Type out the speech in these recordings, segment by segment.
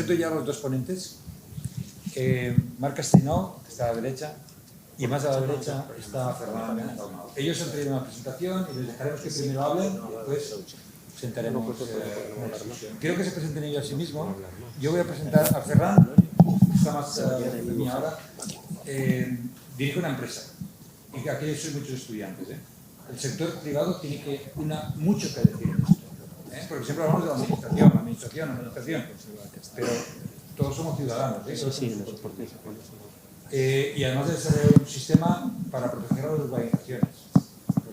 presento ya a los dos ponentes. Marc Castellnou, que está a la derecha, y más a la derecha está Fernando. Ellos han traído una presentación y les dejaremos que primero hablen y después presentaremos una discusión. Quiero que se presenten ellos a sí mismos. Yo voy a presentar a Ferran, que está más de mí ahora. Dirige una empresa y aquí yo soy muchos estudiantes. El sector privado tiene mucho que decir en esto. Porque siempre hablamos de la administración, pero todos somos ciudadanos. Y además de ser un sistema para proteger a las urbanizaciones.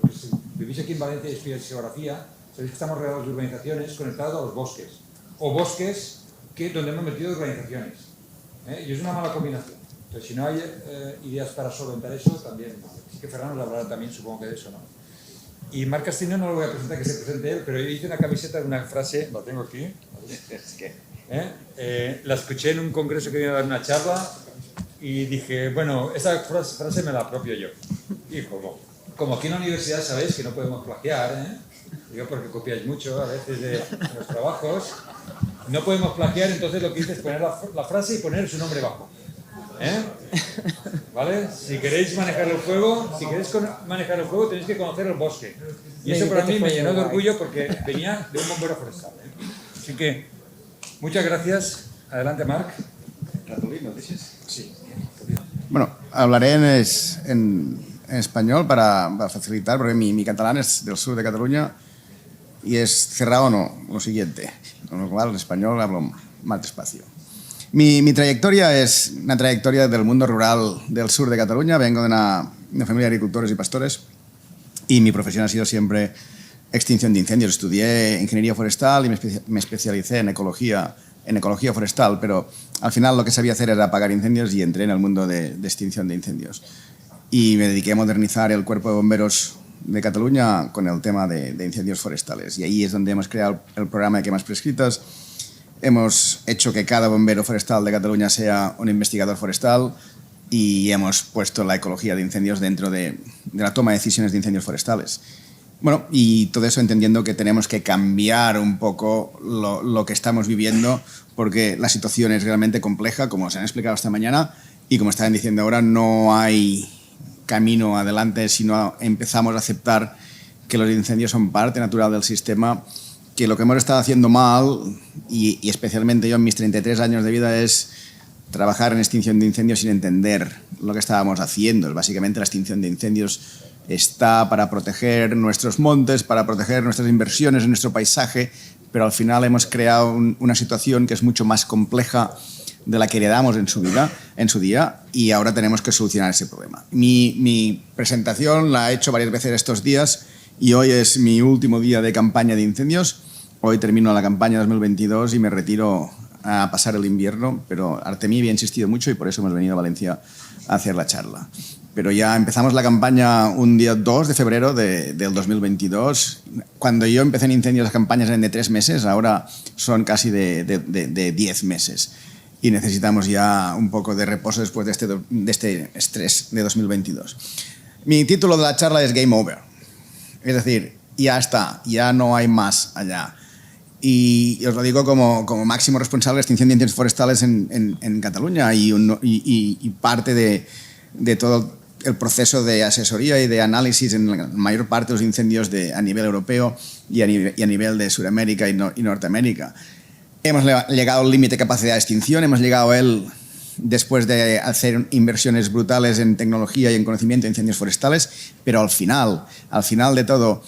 Porque si vivís aquí en Valencia y estudiáis geografía, sabéis que estamos rodeados de urbanizaciones conectadas a los bosques. O bosques donde hemos metido urbanizaciones. Y es una mala combinación. Entonces, si no hay ideas para solventar eso, también. Así que Fernando nos hablará también, supongo que de eso, ¿no? Y Marc Castellnou no lo voy a presentar, que se presente él, pero yo hice una camiseta de una frase, la tengo aquí, la escuché en un congreso que vino a dar una charla y dije, bueno, esa frase me la apropio yo. Y como aquí en la universidad sabéis que no podemos plagiar, digo porque copiáis mucho a veces de los trabajos, no podemos plagiar, entonces lo que hice es poner la frase y poner su nombre bajo. ¿Vale? Si queréis manejar el fuego, tenéis que conocer el bosque. Y eso para mí me llenó de orgullo porque venía de un bombero forestal. Así que, muchas gracias. Adelante, Marc. ¿Ratolí, dices? Sí. Bueno, hablaré en español para facilitar, porque mi catalán es del sur de Cataluña y es cerrado no, lo siguiente. Con lo cual, en español hablo más despacio. Mi trayectoria es una trayectoria del mundo rural del sur de Cataluña. Vengo de una familia de agricultores y pastores y mi profesión ha sido siempre extinción de incendios. Estudié ingeniería forestal y me especialicé en ecología forestal, pero al final lo que sabía hacer era apagar incendios y entré en el mundo de extinción de incendios. Y me dediqué a modernizar el cuerpo de bomberos de Cataluña con el tema de incendios forestales. Y ahí es donde hemos creado el programa de quemas prescritas. Hemos hecho que cada bombero forestal de Cataluña sea un investigador forestal y hemos puesto la ecología de incendios dentro de la toma de decisiones de incendios forestales. Bueno, y todo eso entendiendo que tenemos que cambiar un poco lo que estamos viviendo porque la situación es realmente compleja, como se han explicado esta mañana, y como estaban diciendo ahora, no hay camino adelante si no empezamos a aceptar que los incendios son parte natural del sistema, que lo que hemos estado haciendo mal, y especialmente yo en mis 33 años de vida, es trabajar en extinción de incendios sin entender lo que estábamos haciendo. Básicamente la extinción de incendios está para proteger nuestros montes, para proteger nuestras inversiones en nuestro paisaje, pero al final hemos creado una situación que es mucho más compleja de la que heredamos en su día, y ahora tenemos que solucionar ese problema. Mi presentación la he hecho varias veces estos días y hoy es mi último día de campaña de incendios. Hoy termino la campaña 2022 y me retiro a pasar el invierno, pero Artemí había insistido mucho y por eso hemos venido a Valencia a hacer la charla. Pero ya empezamos la campaña un día 2 de febrero del 2022. Cuando yo empecé en incendios las campañas eran de 3 meses, ahora son casi de 10 meses. Y necesitamos ya un poco de reposo después de este estrés de 2022. Mi título de la charla es Game Over. Es decir, ya está, ya no hay más allá. Y os lo digo como máximo responsable de extinción de incendios forestales en Cataluña y parte de todo el proceso de asesoría y de análisis en la mayor parte de los incendios a nivel europeo y a nivel de Sudamérica y Norteamérica. Hemos llegado al límite de capacidad de extinción, hemos llegado a él después de hacer inversiones brutales en tecnología y en conocimiento de incendios forestales, pero al final de todo,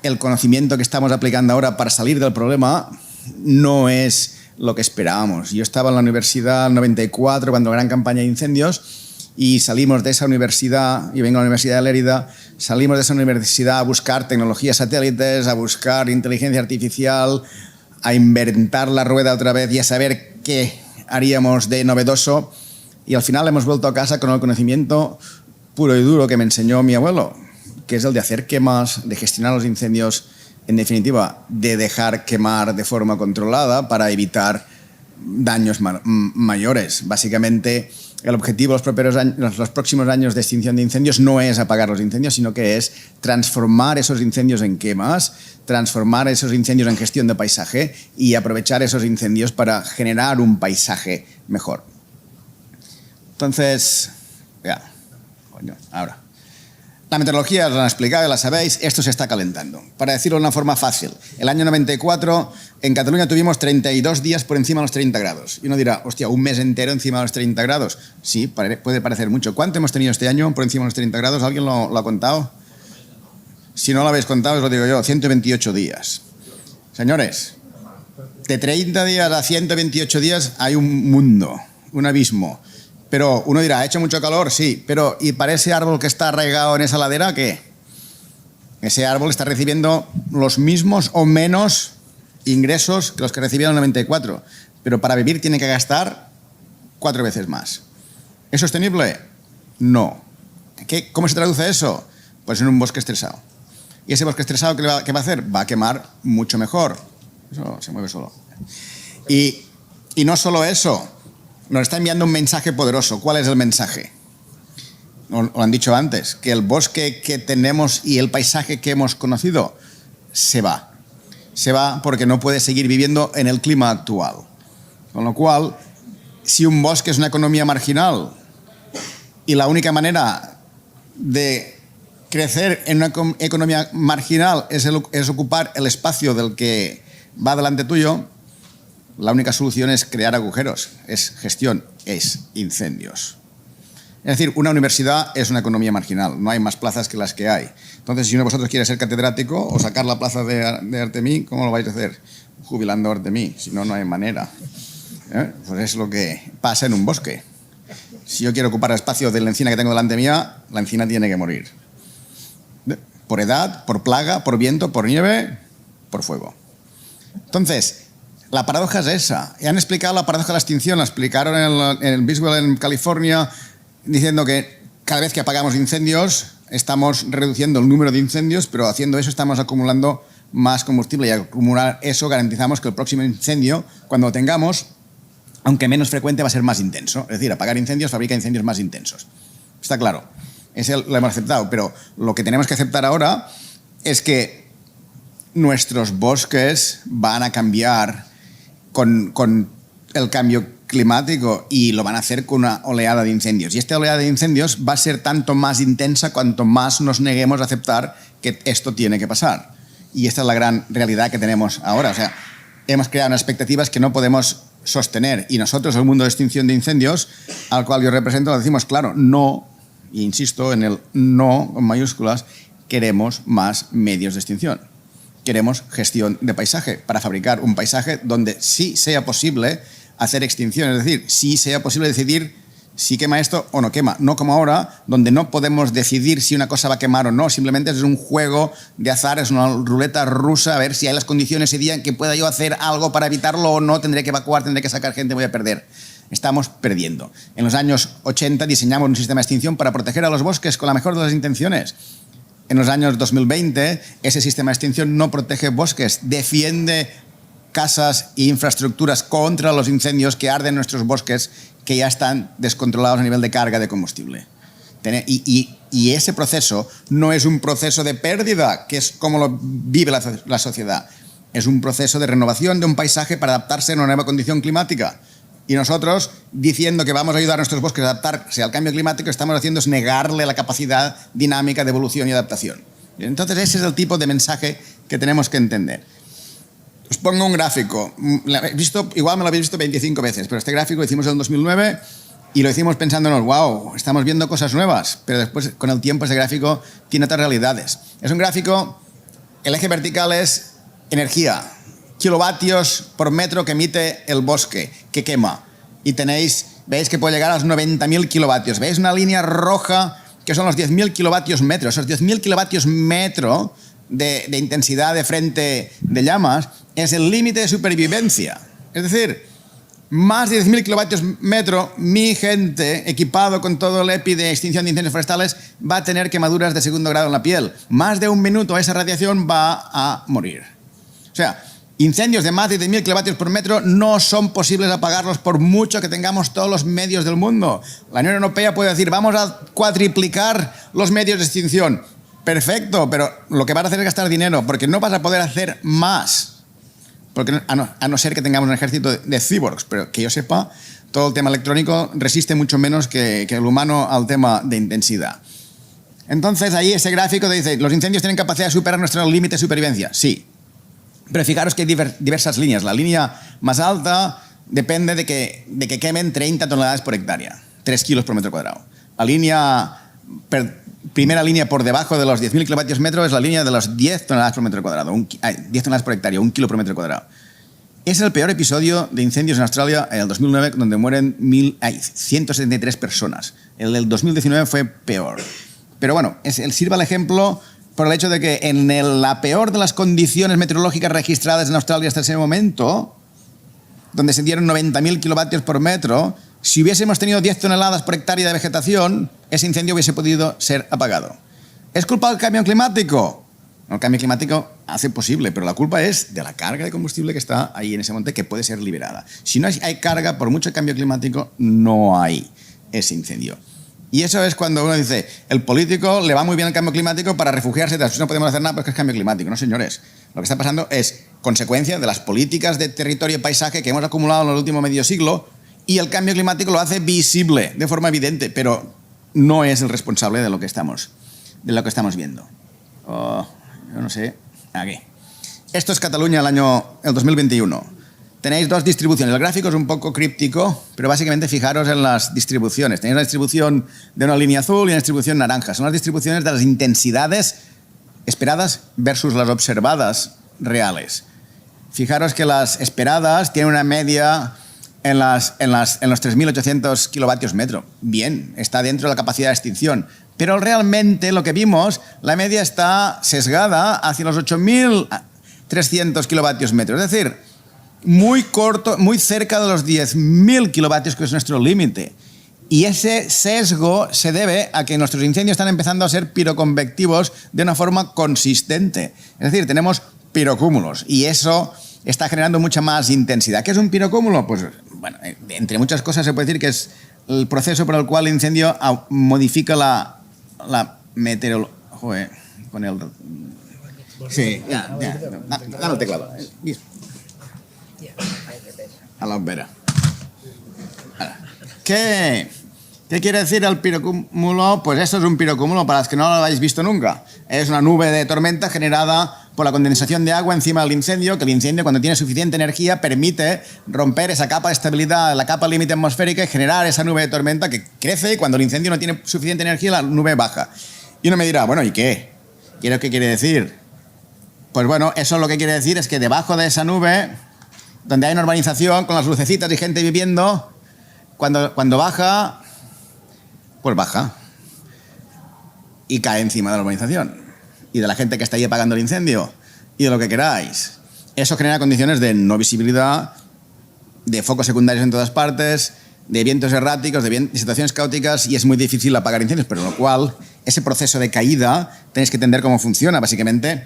el conocimiento que estamos aplicando ahora para salir del problema no es lo que esperábamos. Yo estaba en la universidad en 94 cuando la gran campaña de incendios y salimos de esa universidad, yo vengo a la Universidad de Lérida, salimos de esa universidad a buscar tecnologías satélites, a buscar inteligencia artificial, a inventar la rueda otra vez y a saber qué haríamos de novedoso, y al final hemos vuelto a casa con el conocimiento puro y duro que me enseñó mi abuelo, que es el de hacer quemas, de gestionar los incendios, en definitiva, de dejar quemar de forma controlada para evitar daños mayores. Básicamente, el objetivo de los próximos años de extinción de incendios no es apagar los incendios, sino que es transformar esos incendios en quemas, transformar esos incendios en gestión de paisaje y aprovechar esos incendios para generar un paisaje mejor. Entonces, ahora. La meteorología os la han explicado, ya la sabéis, esto se está calentando. Para decirlo de una forma fácil, el año 94 en Cataluña tuvimos 32 días por encima de los 30 grados. Y uno dirá, hostia, un mes entero encima de los 30 grados. Sí, puede parecer mucho. ¿Cuánto hemos tenido este año por encima de los 30 grados? ¿Alguien lo ha contado? Si no lo habéis contado, os lo digo yo, 128 días. Señores, de 30 días a 128 días hay un mundo, un abismo. Pero uno dirá, ¿ha hecho mucho calor? Sí, pero ¿y para ese árbol que está arraigado en esa ladera qué? Ese árbol está recibiendo los mismos o menos ingresos que los que recibía en el 94, pero para vivir tiene que gastar 4 veces más. ¿Es sostenible? No. ¿Cómo se traduce eso? Pues en un bosque estresado. ¿Y ese bosque estresado qué va a hacer? Va a quemar mucho mejor. Eso se mueve solo. Y no solo eso. Nos está enviando un mensaje poderoso. ¿Cuál es el mensaje? Lo han dicho antes, que el bosque que tenemos y el paisaje que hemos conocido se va. Se va porque no puede seguir viviendo en el clima actual. Con lo cual, si un bosque es una economía marginal y la única manera de crecer en una economía marginal es ocupar el espacio del que va delante tuyo, la única solución es crear agujeros, es gestión, es incendios. Es decir, una universidad es una economía marginal, no hay más plazas que las que hay. Entonces, si uno de vosotros quiere ser catedrático o sacar la plaza de Artemí, ¿cómo lo vais a hacer? Jubilando a Artemí, si no, no hay manera. Pues es lo que pasa en un bosque. Si yo quiero ocupar el espacio de la encina que tengo delante mía, la encina tiene que morir. Por edad, por plaga, por viento, por nieve, por fuego. Entonces, la paradoja es esa. Y han explicado la paradoja de la extinción, la explicaron en el Biswell en California, diciendo que cada vez que apagamos incendios estamos reduciendo el número de incendios, pero haciendo eso estamos acumulando más combustible y al acumular eso garantizamos que el próximo incendio, cuando lo tengamos, aunque menos frecuente, va a ser más intenso. Es decir, apagar incendios fabrica incendios más intensos. Está claro. Lo hemos aceptado, pero lo que tenemos que aceptar ahora es que nuestros bosques van a cambiar con el cambio climático y lo van a hacer con una oleada de incendios. Y esta oleada de incendios va a ser tanto más intensa cuanto más nos neguemos a aceptar que esto tiene que pasar. Y esta es la gran realidad que tenemos ahora. O sea, hemos creado unas expectativas que no podemos sostener. Y nosotros, el mundo de extinción de incendios, al cual yo represento, lo decimos claro, no, e insisto en el no con mayúsculas, queremos más medios de extinción. Queremos gestión de paisaje para fabricar un paisaje donde sí sea posible hacer extinción, es decir, sí sea posible decidir si quema esto o no quema, no como ahora, donde no podemos decidir si una cosa va a quemar o no, simplemente es un juego de azar, es una ruleta rusa, a ver si hay las condiciones ese día en que pueda yo hacer algo para evitarlo o no, tendré que evacuar, tendré que sacar gente, voy a perder. Estamos perdiendo. En los años 80 diseñamos un sistema de extinción para proteger a los bosques con la mejor de las intenciones. En los años 2020, ese sistema de extinción no protege bosques, defiende casas e infraestructuras contra los incendios que arden en nuestros bosques que ya están descontrolados a nivel de carga de combustible. Y ese proceso no es un proceso de pérdida, que es como lo vive la sociedad. Es un proceso de renovación de un paisaje para adaptarse a una nueva condición climática. Y nosotros, diciendo que vamos a ayudar a nuestros bosques a adaptarse al cambio climático, estamos haciendo es negarle la capacidad dinámica de evolución y adaptación. Entonces, ese es el tipo de mensaje que tenemos que entender. Os pongo un gráfico. Igual me lo habéis visto 25 veces, pero este gráfico lo hicimos en el 2009 y lo hicimos pensándonos, wow, estamos viendo cosas nuevas, pero después, con el tiempo, ese gráfico tiene otras realidades. Es un gráfico, el eje vertical es energía, kilovatios por metro que emite el bosque, que quema. Y veis que puede llegar a los 90.000 kilovatios. ¿Veis una línea roja que son los 10.000 kilovatios metro? Esos 10.000 kilovatios metro de intensidad de frente de llamas es el límite de supervivencia. Es decir, más de 10.000 kilovatios metro, mi gente, equipado con todo el EPI de extinción de incendios forestales, va a tener quemaduras de 2.º grado en la piel. Más de un minuto esa radiación va a morir. O sea, Incendios de más de 10.000 kilovatios por metro no son posibles apagarlos por mucho que tengamos todos los medios del mundo. La Unión Europea puede decir, vamos a cuatriplicar los medios de extinción. Perfecto, pero lo que vas a hacer es gastar dinero, porque no vas a poder hacer más. Porque a no ser que tengamos un ejército de cyborgs, pero que yo sepa, todo el tema electrónico resiste mucho menos que el humano al tema de intensidad. Entonces, ahí ese gráfico te dice, ¿los incendios tienen capacidad de superar nuestro límite de supervivencia? Sí. Pero fijaros que hay diversas líneas. La línea más alta depende de que quemen 30 toneladas por hectárea, 3 kilos por metro cuadrado. La primera línea por debajo de los 10.000 kilovatios metro es la línea de los 10 toneladas por metro cuadrado, 10 toneladas por hectárea, 1 kilo por metro cuadrado. Es el peor episodio de incendios en Australia en el 2009, donde mueren 173 personas. El del 2019 fue peor. Pero bueno, sirve el ejemplo por el hecho de que en la peor de las condiciones meteorológicas registradas en Australia hasta ese momento, donde se dieron 90.000 kilovatios por metro, si hubiésemos tenido 10 toneladas por hectárea de vegetación, ese incendio hubiese podido ser apagado. ¿Es culpa del cambio climático? El cambio climático hace posible, pero la culpa es de la carga de combustible que está ahí en ese monte, que puede ser liberada. Si no hay carga, por mucho cambio climático, no hay ese incendio. Y eso es cuando uno dice, el político le va muy bien el cambio climático para refugiarse, no podemos hacer nada porque es cambio climático. No, señores. Lo que está pasando es consecuencia de las políticas de territorio y paisaje que hemos acumulado en el último medio siglo, y el cambio climático lo hace visible, de forma evidente, pero no es el responsable de lo que estamos viendo. Yo no sé. Aquí. Esto es Cataluña el 2021. Tenéis dos distribuciones. El gráfico es un poco críptico, pero básicamente fijaros en las distribuciones. Tenéis la distribución de una línea azul y una distribución naranja. Son las distribuciones de las intensidades esperadas versus las observadas reales. Fijaros que las esperadas tienen una media en los 3.800 kilovatios metro. Bien, está dentro de la capacidad de extinción. Pero realmente lo que vimos, la media está sesgada hacia los 8.300 kilovatios metro. Es decir, muy corto, muy cerca de los 10.000 kilovatios, que es nuestro límite. Y ese sesgo se debe a que nuestros incendios están empezando a ser piroconvectivos de una forma consistente. Es decir, tenemos pirocúmulos y eso está generando mucha más intensidad. ¿Qué es un pirocúmulo? Pues, bueno, entre muchas cosas se puede decir que es el proceso por el cual el incendio modifica la meteorología. Joder, con el... Sí, ya. Dame el teclado. A la vera. ¿Qué quiere decir el pirocúmulo? Pues esto es un pirocúmulo, para los que no lo habéis visto nunca. Es una nube de tormenta generada por la condensación de agua encima del incendio, que el incendio, cuando tiene suficiente energía, permite romper esa capa de estabilidad, la capa límite atmosférica, y generar esa nube de tormenta que crece, y cuando el incendio no tiene suficiente energía, la nube baja. Y uno me dirá, bueno, ¿y qué? ¿Qué quiere decir? Pues bueno, eso lo que quiere decir es que debajo de esa nube, donde hay una urbanización con las lucecitas y gente viviendo, cuando baja, pues baja y cae encima de la urbanización y de la gente que está ahí apagando el incendio y de lo que queráis. Eso genera condiciones de no visibilidad, de focos secundarios en todas partes, de vientos erráticos, de situaciones caóticas, y es muy difícil apagar incendios, pero lo cual, ese proceso de caída, tenéis que entender cómo funciona. Básicamente,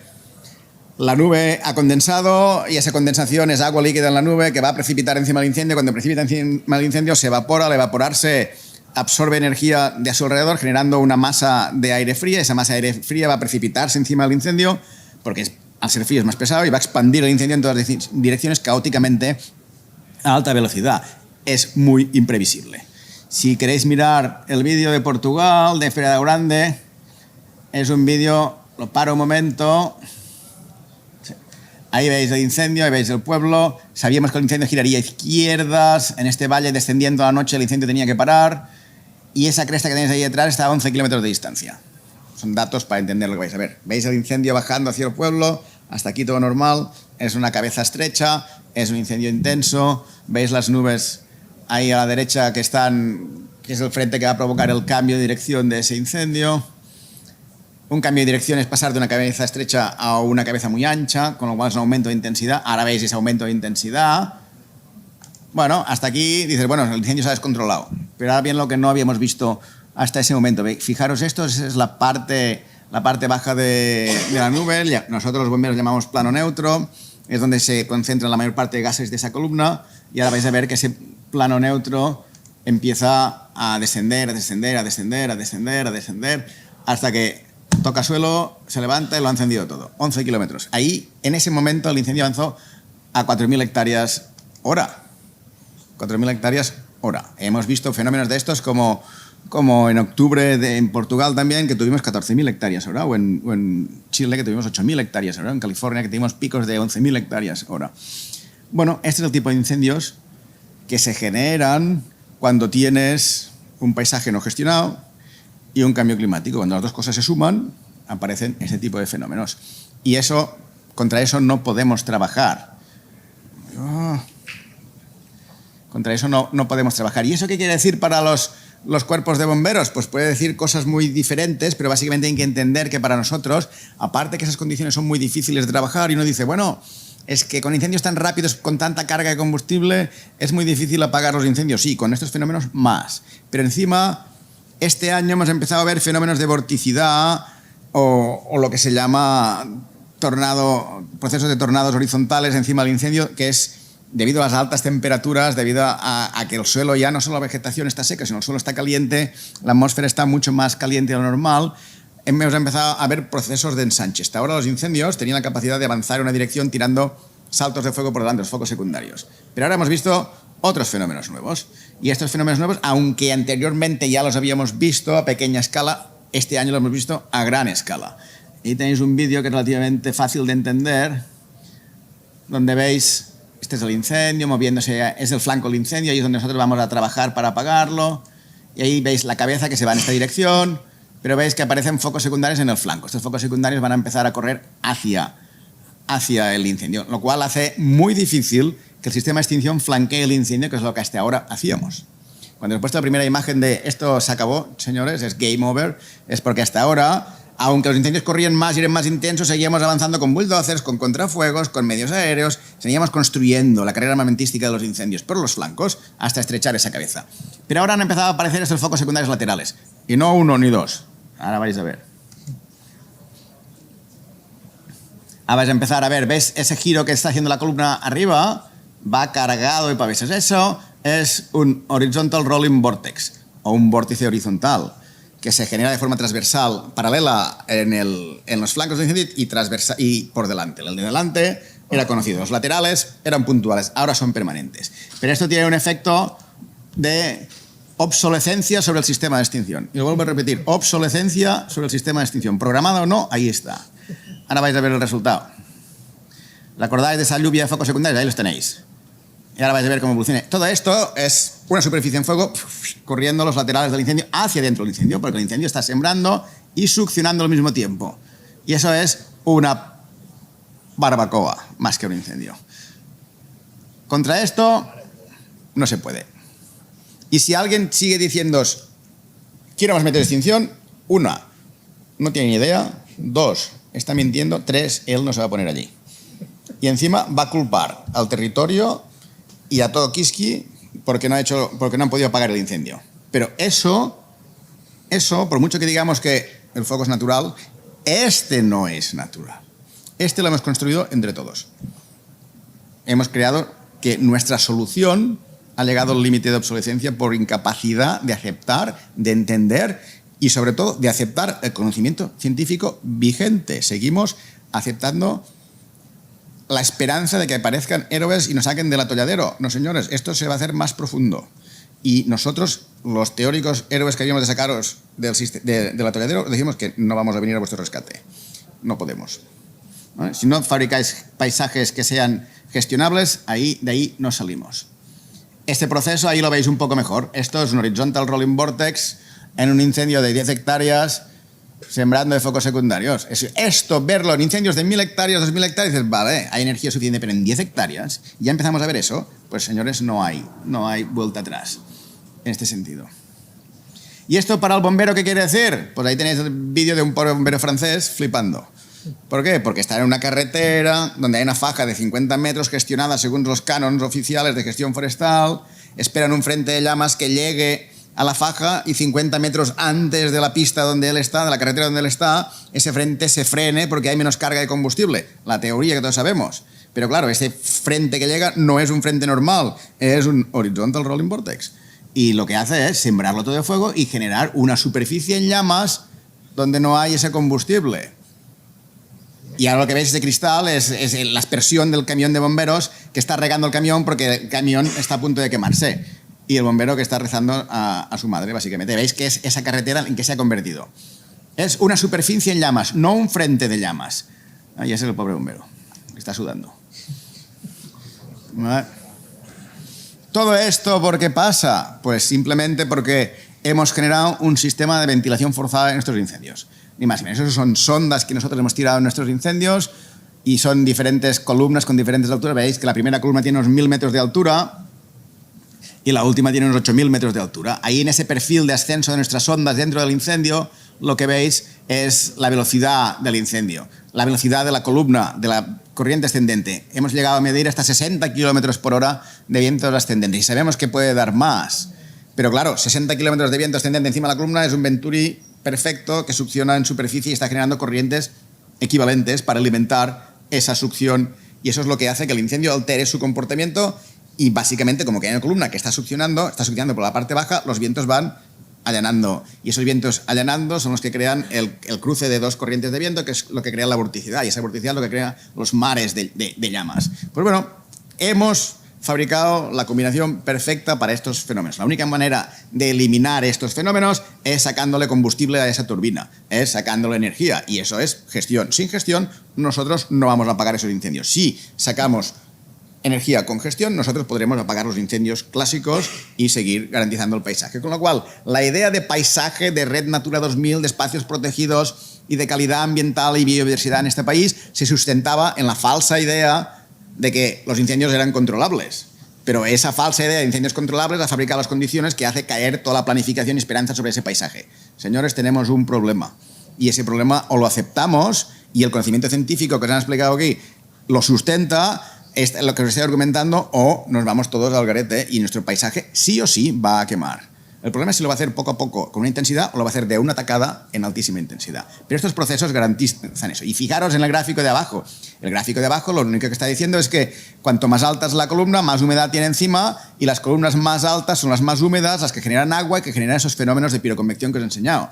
la nube ha condensado y esa condensación es agua líquida en la nube que va a precipitar encima del incendio. Cuando precipita encima del incendio se evapora. Al evaporarse absorbe energía de a su alrededor, generando una masa de aire fría. Esa masa de aire fría va a precipitarse encima del incendio porque al ser frío es más pesado y va a expandir el incendio en todas direcciones caóticamente a alta velocidad. Es muy imprevisible. Si queréis mirar el vídeo de Portugal, de Feira da Grande, es un vídeo, lo paro un momento... Ahí veis el incendio, ahí veis el pueblo. Sabíamos que el incendio giraría a izquierdas. En este valle, descendiendo a la noche, el incendio tenía que parar. Y esa cresta que tenéis ahí detrás está a 11 kilómetros de distancia. Son datos para entender lo que vais a ver. Veis el incendio bajando hacia el pueblo. Hasta aquí todo normal. Es una cabeza estrecha. Es un incendio intenso. Veis las nubes ahí a la derecha que es el frente que va a provocar el cambio de dirección de ese incendio. Un cambio de dirección es pasar de una cabeza estrecha a una cabeza muy ancha, con lo cual es un aumento de intensidad. Ahora veis ese aumento de intensidad. Bueno, hasta aquí dices, bueno, el incendio se ha descontrolado. Pero ahora bien, lo que no habíamos visto hasta ese momento. Fijaros, esto es la parte baja de la nube. Nosotros los bomberos llamamos plano neutro. es donde se concentran la mayor parte de gases de esa columna, y ahora vais a ver que ese plano neutro empieza a descender, a descender, a descender, a descender, a descender, hasta que toca suelo, se levanta y lo ha encendido todo. 11 kilómetros. Ahí, en ese momento, el incendio avanzó a 4.000 hectáreas hora. 4.000 hectáreas hora. Hemos visto fenómenos de estos como en octubre en Portugal también, que tuvimos 14.000 hectáreas hora, o en Chile, que tuvimos 8.000 hectáreas hora, en California, que tuvimos picos de 11.000 hectáreas hora. Bueno, este es el tipo de incendios que se generan cuando tienes un paisaje no gestionado y un cambio climático. Cuando las dos cosas se suman, aparecen ese tipo de fenómenos. Y eso, contra eso no podemos trabajar. Contra eso no podemos trabajar. ¿Y eso qué quiere decir para los cuerpos de bomberos? Pues puede decir cosas muy diferentes, pero básicamente hay que entender que para nosotros, aparte que esas condiciones son muy difíciles de trabajar, y uno dice, bueno, es que con incendios tan rápidos, con tanta carga de combustible, es muy difícil apagar los incendios. Sí, con estos fenómenos más. Pero encima, este año hemos empezado a ver fenómenos de vorticidad o lo que se llama procesos de tornados horizontales encima del incendio, que es debido a las altas temperaturas, debido a que el suelo, ya no solo la vegetación está seca, sino el suelo está caliente, la atmósfera está mucho más caliente de lo normal. Hemos empezado a ver procesos de ensanche. Hasta ahora los incendios tenían la capacidad de avanzar en una dirección tirando saltos de fuego por delante, los focos secundarios. Pero ahora hemos visto otros fenómenos nuevos. Y estos fenómenos nuevos, aunque anteriormente ya los habíamos visto a pequeña escala, este año los hemos visto a gran escala. Y tenéis un vídeo que es relativamente fácil de entender, donde veis, este es el incendio, moviéndose, es el flanco del incendio, ahí es donde nosotros vamos a trabajar para apagarlo. Y ahí veis la cabeza que se va en esta dirección, pero veis que aparecen focos secundarios en el flanco. Estos focos secundarios van a empezar a correr hacia el incendio, lo cual hace muy difícil que el sistema de extinción flanquee el incendio, que es lo que hasta ahora hacíamos. Cuando he puesto la primera imagen de esto se acabó, señores, es game over, es porque hasta ahora, aunque los incendios corrían más y eran más intensos, seguíamos avanzando con bulldozers, con contrafuegos, con medios aéreos, seguíamos construyendo la carrera armamentística de los incendios por los flancos hasta estrechar esa cabeza. Pero ahora han empezado a aparecer estos focos secundarios laterales, y no uno ni dos. Ahora vais a ver. Ahora vais a empezar a ver, ¿ves ese giro que está haciendo la columna arriba? Va cargado de pavesas. Eso es un horizontal rolling vortex, o un vórtice horizontal, que se genera de forma transversal, paralela en los flancos del incendio y por delante. El de delante era conocido, los laterales eran puntuales, ahora son permanentes. Pero esto tiene un efecto de obsolescencia sobre el sistema de extinción. Y lo vuelvo a repetir, obsolescencia sobre el sistema de extinción. Programado o no, ahí está. Ahora vais a ver el resultado. ¿Recordáis de esa lluvia de focos secundarios? Ahí los tenéis. Y ahora vais a ver cómo evoluciona. Todo esto es una superficie en fuego corriendo los laterales del incendio hacia dentro del incendio, porque el incendio está sembrando y succionando al mismo tiempo. Y eso es una barbacoa, más que un incendio. Contra esto no se puede. Y si alguien sigue diciéndoos, quiero más métodos de extinción, una, no tiene ni idea, dos, está mintiendo, tres, él no se va a poner allí. Y encima va a culpar al territorio y a todo Kiski porque no han podido apagar el incendio. Pero eso, por mucho que digamos que el fuego es natural, este no es natural. Este lo hemos construido entre todos. Hemos creado que nuestra solución ha llegado al límite de obsolescencia por incapacidad de aceptar, de entender y sobre todo de aceptar el conocimiento científico vigente. Seguimos aceptando la esperanza de que aparezcan héroes y nos saquen del atolladero. No, señores, esto se va a hacer más profundo. Y nosotros, los teóricos héroes que habíamos de sacaros del atolladero, decimos que no vamos a venir a vuestro rescate. No podemos. ¿Vale? Si no fabricáis paisajes que sean gestionables, de ahí no salimos. Este proceso ahí lo veis un poco mejor. Esto es un horizontal rolling vortex en un incendio de 10 hectáreas sembrando de focos secundarios. Esto, verlo en incendios de 1.000 hectáreas, 2.000 hectáreas, dices, vale, hay energía suficiente, pero en 10 hectáreas ya empezamos a ver eso. Pues señores, no hay vuelta atrás en este sentido. ¿Y esto para el bombero qué quiere decir? Pues ahí tenéis el vídeo de un pobre bombero francés flipando. ¿Por qué? Porque está en una carretera donde hay una faja de 50 metros gestionada según los cánones oficiales de gestión forestal, esperan un frente de llamas que llegue a la faja y 50 metros antes de la pista donde él está, de la carretera donde él está, ese frente se frene porque hay menos carga de combustible. La teoría que todos sabemos. Pero claro, ese frente que llega no es un frente normal, es un horizontal rolling vortex. Y lo que hace es sembrarlo todo de fuego y generar una superficie en llamas donde no hay ese combustible. Y ahora lo que veis de cristal es la aspersión del camión de bomberos que está regando el camión porque el camión está a punto de quemarse. Y el bombero que está rezando a su madre, básicamente. Veis que es esa carretera en que se ha convertido. Es una superficie en llamas, no un frente de llamas. Ahí ese es el pobre bombero, que está sudando. ¿Vale? ¿Todo esto por qué pasa? Pues simplemente porque hemos generado un sistema de ventilación forzada en nuestros incendios. Ni más ni menos. Esos son sondas que nosotros hemos tirado en nuestros incendios y son diferentes columnas con diferentes alturas. Veis que la primera columna tiene unos 1000 metros de altura y la última tiene unos 8000 metros de altura. Ahí en ese perfil de ascenso de nuestras sondas dentro del incendio, lo que veis es la velocidad del incendio, la velocidad de la columna, de la corriente ascendente. Hemos llegado a medir hasta 60 kilómetros por hora de viento ascendente y sabemos que puede dar más. Pero claro, 60 kilómetros de viento ascendente encima de la columna es un venturi perfecto que succiona en superficie y está generando corrientes equivalentes para alimentar esa succión, y eso es lo que hace que el incendio altere su comportamiento y básicamente, como que hay una columna que está succionando por la parte baja, los vientos van allanando, y esos vientos allanando son los que crean el cruce de dos corrientes de viento, que es lo que crea la vorticidad, y esa vorticidad es lo que crea los mares de llamas. Pues bueno, hemos fabricado la combinación perfecta para estos fenómenos. La única manera de eliminar estos fenómenos es sacándole combustible a esa turbina, es sacándole energía, y eso es gestión. Sin gestión, nosotros no vamos a apagar esos incendios. Si sacamos energía con gestión, nosotros podremos apagar los incendios clásicos y seguir garantizando el paisaje. Con lo cual, la idea de paisaje, de Red Natura 2000, de espacios protegidos y de calidad ambiental y biodiversidad en este país se sustentaba en la falsa idea de que los incendios eran controlables. Pero esa falsa idea de incendios controlables ha fabricado las condiciones que hace caer toda la planificación y esperanza sobre ese paisaje. Señores, tenemos un problema. Y ese problema o lo aceptamos, y el conocimiento científico que os han explicado aquí lo sustenta, es lo que os estoy argumentando, o nos vamos todos al garete y nuestro paisaje sí o sí va a quemar. El problema es si lo va a hacer poco a poco con una intensidad o lo va a hacer de una tacada en altísima intensidad. Pero estos procesos garantizan eso. Y fijaros en el gráfico de abajo. El gráfico de abajo lo único que está diciendo es que cuanto más alta es la columna, más humedad tiene encima, y las columnas más altas son las más húmedas, las que generan agua y que generan esos fenómenos de piroconvección que os he enseñado.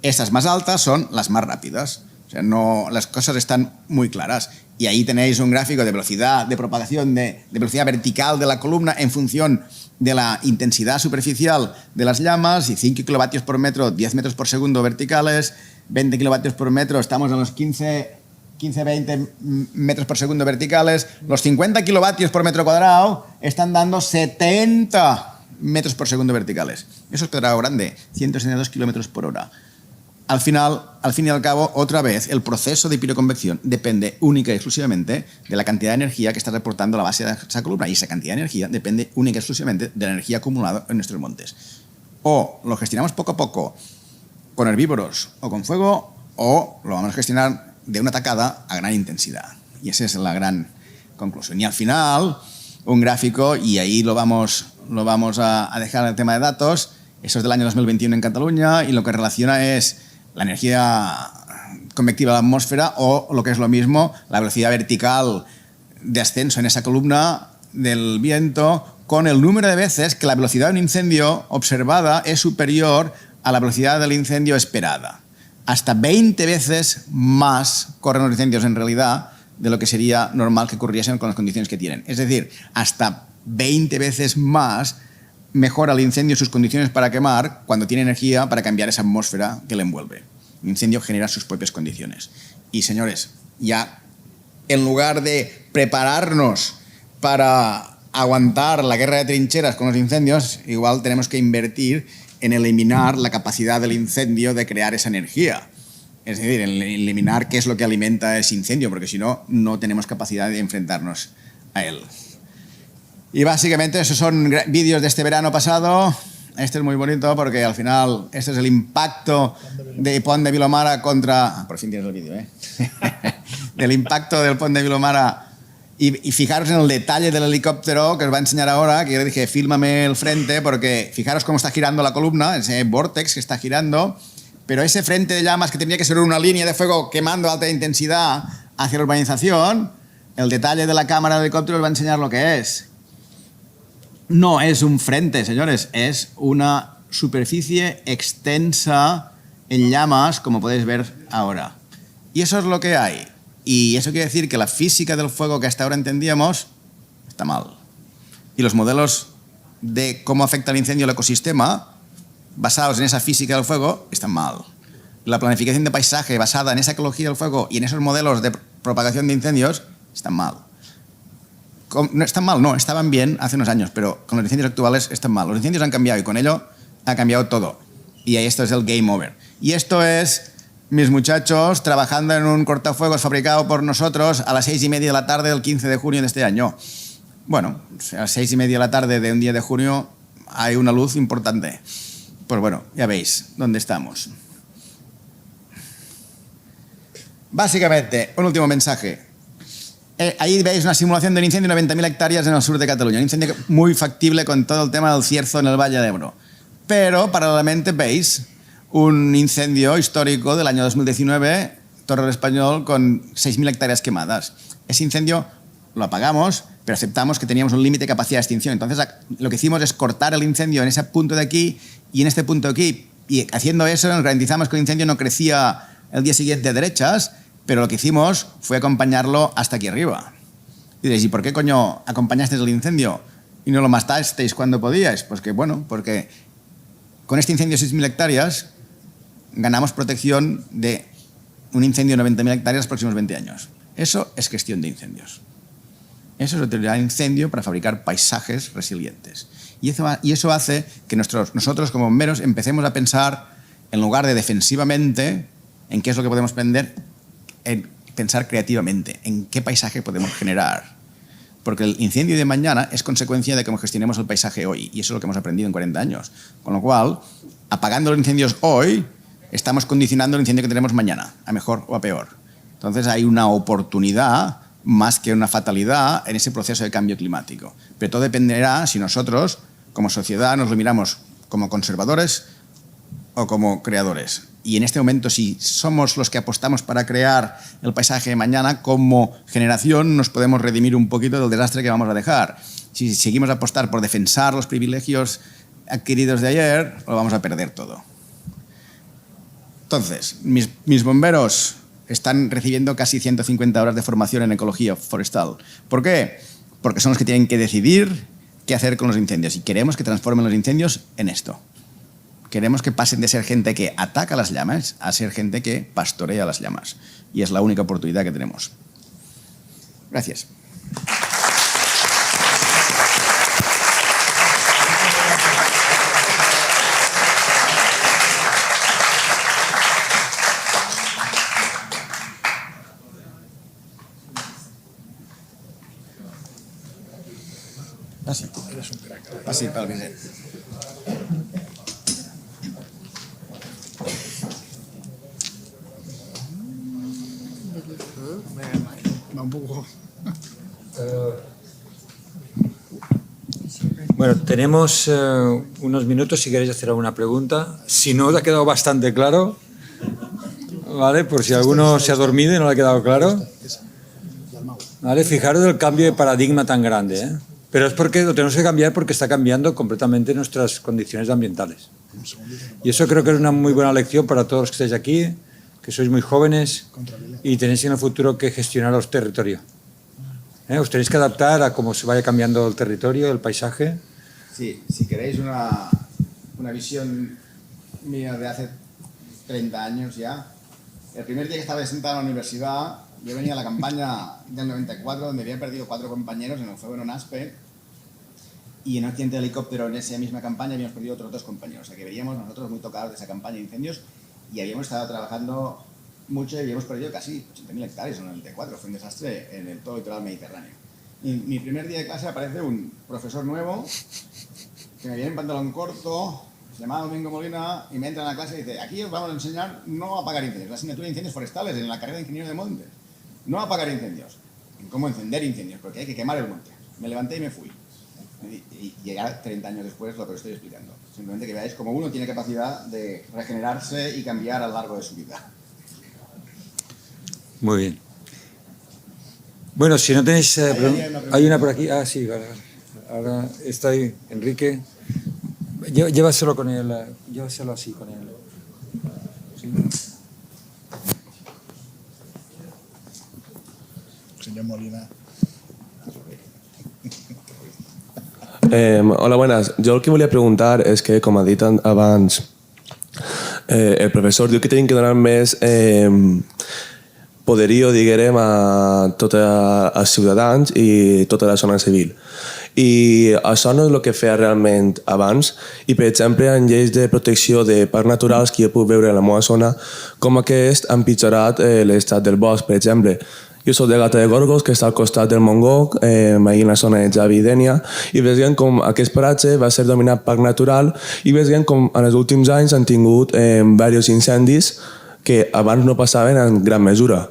Estas más altas son las más rápidas. O sea, no, las cosas están muy claras. Y ahí tenéis un gráfico de velocidad de propagación, de velocidad vertical de la columna en función de la intensidad superficial de las llamas, y 5 kilovatios por metro, 10 metros por segundo verticales, 20 kilovatios por metro, estamos en los 15-20 metros por segundo verticales. Los 50 kilovatios por metro cuadrado están dando 70 metros por segundo verticales. Eso es pedrado grande, 162 kilómetros por hora. Al final, al fin y al cabo, otra vez, el proceso de piroconvección depende única y exclusivamente de la cantidad de energía que está reportando la base de esa columna, y esa cantidad de energía depende única y exclusivamente de la energía acumulada en nuestros montes. O lo gestionamos poco a poco con herbívoros o con fuego, o lo vamos a gestionar de una tacada a gran intensidad. Y esa es la gran conclusión. Y al final, un gráfico, y ahí lo vamos a dejar en el tema de datos. Eso es del año 2021 en Cataluña, y lo que relaciona es la energía convectiva de la atmósfera, o lo que es lo mismo, la velocidad vertical de ascenso en esa columna del viento, con el número de veces que la velocidad de un incendio observada es superior a la velocidad del incendio esperada. Hasta 20 veces más corren los incendios en realidad de lo que sería normal que ocurriesen con las condiciones que tienen. Es decir, hasta 20 veces más mejora el incendio sus condiciones para quemar cuando tiene energía para cambiar esa atmósfera que le envuelve. El incendio genera sus propias condiciones. Y señores, ya en lugar de prepararnos para aguantar la guerra de trincheras con los incendios, igual tenemos que invertir en eliminar la capacidad del incendio de crear esa energía. Es decir, en eliminar qué es lo que alimenta ese incendio, porque si no, no tenemos capacidad de enfrentarnos a él. Y básicamente esos son vídeos de este verano pasado. Este es muy bonito porque al final este es el impacto de Pont de Vilomara contra... por fin tienes el vídeo, ¿eh? Del impacto del Pont de Vilomara. Y fijaros en el detalle del helicóptero que os va a enseñar ahora, que yo le dije, fílmame el frente, porque fijaros cómo está girando la columna, ese vórtex que está girando, pero ese frente de llamas que tendría que ser una línea de fuego quemando a alta intensidad hacia la urbanización, el detalle de la cámara de helicóptero os va a enseñar lo que es. No es un frente, señores, es una superficie extensa en llamas, como podéis ver ahora. Y eso es lo que hay. Y eso quiere decir que la física del fuego que hasta ahora entendíamos está mal. Y los modelos de cómo afecta el incendio al ecosistema, basados en esa física del fuego, están mal. La planificación de paisaje basada en esa ecología del fuego y en esos modelos de propagación de incendios están mal. No están mal, no, estaban bien hace unos años, pero con los incendios actuales están mal. Los incendios han cambiado y con ello ha cambiado todo. Y esto es el game over. Y esto es mis muchachos trabajando en un cortafuegos fabricado por nosotros a las 6:30 de la tarde del 15 de junio de este año. Bueno, a las 6:30 de la tarde de un día de junio hay una luz importante. Pues bueno, ya veis dónde estamos. Básicamente, un último mensaje. Ahí veis una simulación de un incendio de 90.000 hectáreas en el sur de Cataluña. Un incendio muy factible con todo el tema del cierzo en el Valle de Ebro. Pero, paralelamente, veis un incendio histórico del año 2019, Torre del Espanyol, con 6.000 hectáreas quemadas. Ese incendio lo apagamos, pero aceptamos que teníamos un límite de capacidad de extinción. Entonces, lo que hicimos es cortar el incendio en ese punto de aquí y en este punto de aquí. Y haciendo eso, nos garantizamos que el incendio no crecía el día siguiente de derechas, pero lo que hicimos fue acompañarlo hasta aquí arriba. Y diréis, ¿y por qué coño acompañasteis el incendio y no lo matasteis cuando podíais? Pues que, bueno, porque con este incendio de 6.000 hectáreas ganamos protección de un incendio de 90.000 hectáreas los próximos 20 años. Eso es gestión de incendios. Eso es utilizar el incendio para fabricar paisajes resilientes. Y eso hace que nosotros como bomberos empecemos a pensar, en lugar de defensivamente, en qué es lo que podemos pensar creativamente, en qué paisaje podemos generar. Porque el incendio de mañana es consecuencia de cómo gestionemos el paisaje hoy. Y eso es lo que hemos aprendido en 40 años. Con lo cual, apagando los incendios hoy, estamos condicionando el incendio que tenemos mañana, a mejor o a peor. Entonces hay una oportunidad más que una fatalidad en ese proceso de cambio climático. Pero todo dependerá si nosotros, como sociedad, nos lo miramos como conservadores o como creadores. Y en este momento, si somos los que apostamos para crear el paisaje de mañana, como generación nos podemos redimir un poquito del desastre que vamos a dejar. Si seguimos a apostar por defensar los privilegios adquiridos de ayer, lo vamos a perder todo. Entonces, mis bomberos están recibiendo casi 150 horas de formación en ecología forestal. ¿Por qué? Porque son los que tienen que decidir qué hacer con los incendios. Y queremos que transformen los incendios en esto. Queremos que pasen de ser gente que ataca las llamas a ser gente que pastorea las llamas. Y es la única oportunidad que tenemos. Gracias. Passi pel Vicent. Va un poco. Bueno, tenemos unos minutos si queréis hacer alguna pregunta. Si no os ha quedado bastante claro, ¿vale? Por si alguno se ha dormido y no le ha quedado claro. ¿Vale? Fijaros el cambio de paradigma tan grande, ¿eh? Pero es porque lo tenemos que cambiar porque está cambiando completamente nuestras condiciones ambientales. Y eso creo que es una muy buena lección para todos los que estáis aquí, que sois muy jóvenes y tenéis en el futuro que gestionar los territorios. Os tenéis que adaptar a cómo se vaya cambiando el territorio, el paisaje. Sí, si queréis una visión mía de hace 30 años ya, el primer día que estaba sentado en la universidad, yo venía a la campaña del 94, donde había perdido 4 compañeros en el fuego en Aspe, y en un accidente de helicóptero en esa misma campaña habíamos perdido otros 2 compañeros. O sea que veníamos nosotros muy tocados de esa campaña de incendios y habíamos estado trabajando mucho y habíamos perdido casi 80.000 hectáreas en el 94. Fue un desastre en el todo el litoral mediterráneo. Y mi primer día de clase aparece un profesor nuevo que me viene en pantalón corto, se llama Domingo Molina, y me entra en la clase y dice: aquí os vamos a enseñar no a apagar incendios, la asignatura de incendios forestales en la carrera de ingeniero de montes. No apagar incendios, en cómo encender incendios, porque hay que quemar el monte. Me levanté y me fui. Y llegar 30 años después lo que os estoy explicando. Simplemente que veáis cómo uno tiene capacidad de regenerarse y cambiar a lo largo de su vida. Muy bien. Bueno, si no tenéis... hay una por aquí. Ah, sí, vale. Ahora está ahí, Enrique. Llévaselo con él. Llévaselo así con él. Sí. Señor Molina. Hola, buenas. Jo el que volia preguntar és que, com ha dit abans el professor, diu que tenim que donar més poderio, diguem, a tots els ciutadans i tota la zona civil. I això no és el que feia realment abans. I, per exemple, en lleis de protecció de parcs naturals que jo puc veure a la meva zona, com aquest ha empitjorat l'estat del bosc, per exemple. Jo soc de Gata de Gorgos, que està al costat del Montgó, ahí en la zona de Xavi i Dénia, i veiem com aquest paratge va ser dominat parc natural i veiem com en els últims anys han tingut diversos incendis que abans no passaven en gran mesura,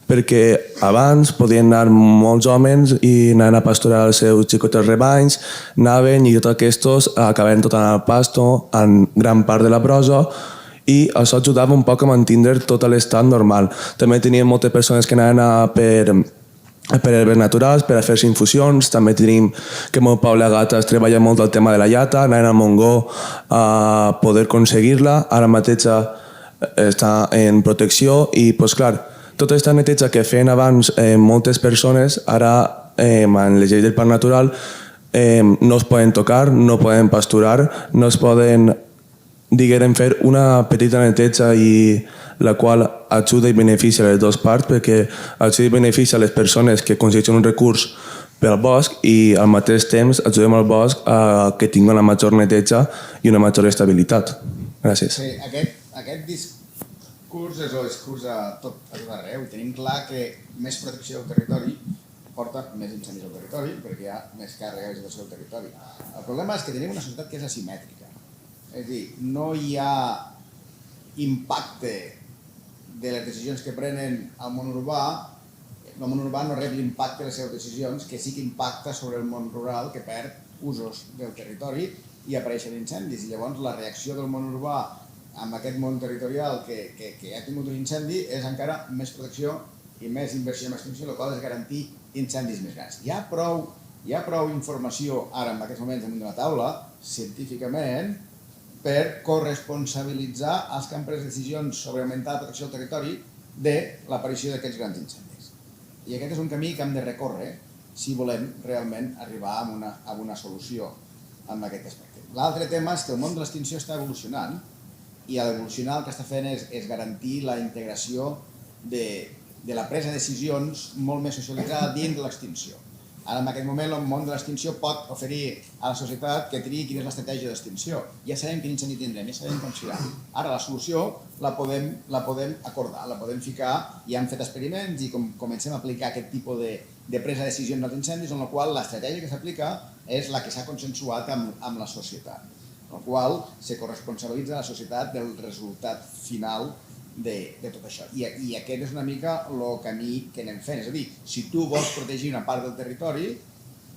perquè abans podien anar molts homes i anaven a pasturar els seus xicotes rebanys, anaven i tots aquests acabaven tot en el pasto en gran part de la prosa, i això ajudava un poc a mantindre tot l'estat normal. També tenien moltes persones que anaven per herbes naturals, per a fer-se infusions. També tenim que el meu poble a Gata es treballa molt el tema de la llata, anaven al Montgó a poder aconseguir-la. Ara mateix està en protecció i, doncs clar, tota aquesta neteja que feien abans moltes persones, ara en les lleis del parc natural no es poden tocar, no poden pasturar, no es poden, diguem, fer una petita neteja i la qual ajuda i beneficia les dues parts, perquè ajuda i beneficia les persones que aconsegueixen un recurs per al bosc i al mateix temps ajudem al bosc a que tingui una major neteja i una major estabilitat. Gràcies. Sí, aquest discurs és el discurs a tot arreu. Tenim clar que més protecció del territori porta més incendis al territori perquè hi ha més càrrega de vegetació al territori. El problema és que tenim una societat que és asimètrica. És a dir, no hi ha impacte de les decisions que prenen al món urbà, el món urbà no rep l'impacte de les seves decisions, que sí que impacta sobre el món rural, que perd usos del territori i apareixen incendis. I llavors la reacció del món urbà amb aquest món territorial que ha tingut un incendi és encara més protecció i més inversió en extinció, el qual és garantir incendis més grans. Hi ha prou informació ara en aquests moments damunt de la taula, científicament, per corresponsabilitzar els que han pres decisions sobre augmentar la protecció del territori de l'aparició d'aquests grans incendis. I aquest és un camí que hem de recórrer si volem realment arribar a una solució en aquest aspecte. L'altre tema és que el món de l'extinció està evolucionant i a l'evolucionar el que està fent és garantir la integració de la presa de decisions molt més socialitzada dins de l'extinció. Ara, en aquest moment, el món de l'extinció pot oferir a la societat que triï quina és l'estratègia d'extinció. Ja sabem quin incendi tindrem, ja sabem com serà. Ara, la solució la podem acordar, la podem ficar, i hem fet experiments i comencem a aplicar aquest tipus de presa de decisions dels incendis, en la qual l'estratègia que s'aplica és la que s'ha consensuat amb la societat, en la qual se corresponsabilitza la societat del resultat final de tot això. I aquest és una mica el camí que anem fent. És a dir, si tu vols protegir una part del territori,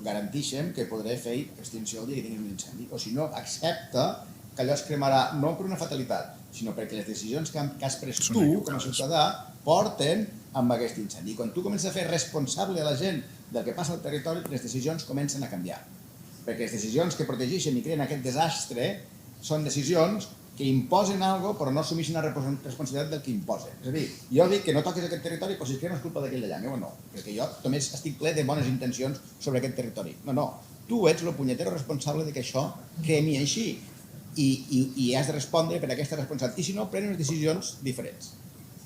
garantixem que podré fer extinció el dia que tinguis un incendi. O si no, accepta que allò es cremarà no per una fatalitat, sinó perquè les decisions que has pres tu, com a ciutadà, porten amb aquest incendi. I quan tu comences a fer responsable a la gent del que passa al territori, les decisions comencen a canviar. Perquè les decisions que protegeixen i creen aquest desastre són decisions que imposen alguna cosa però no assumeixen la responsabilitat del que imposen. És a dir, jo dic que no toquis aquest territori però si es crea no és culpa d'aquell d'allà. No, perquè jo només estic ple de bones intencions sobre aquest territori. No, tu ets el punyetero responsable de que això cremi així i has de respondre per aquesta responsabilitat. I si no, prenen decisions diferents.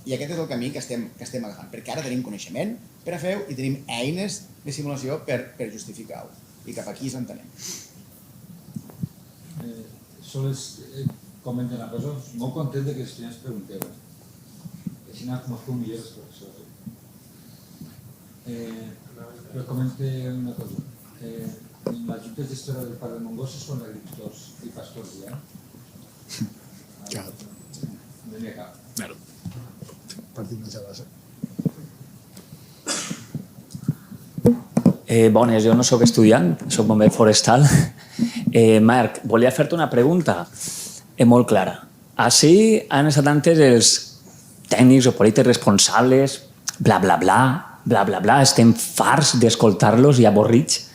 I aquest és el camí que estem agafant, perquè ara tenim coneixement per a fer-ho i tenim eines de simulació per justificar-ho. I cap aquí s'entenem. Comento una cosa, molt content que els estudiants pregunteu. Així conozco millor els professors. Però comente una cosa. La Junta Gestora del Parc del Montgó són agricultors i pastors, ja? Cap. No n'hi ha cap. Claro. Partim de base. Bones, jo no sóc estudiant, sóc bomber forestal. Marc, volia fer-te una pregunta molt clara. Així han estat antes els tècnics o polítics responsables, bla, bla, bla, bla, bla, bla, estem farts d'escoltar-los i avorrits.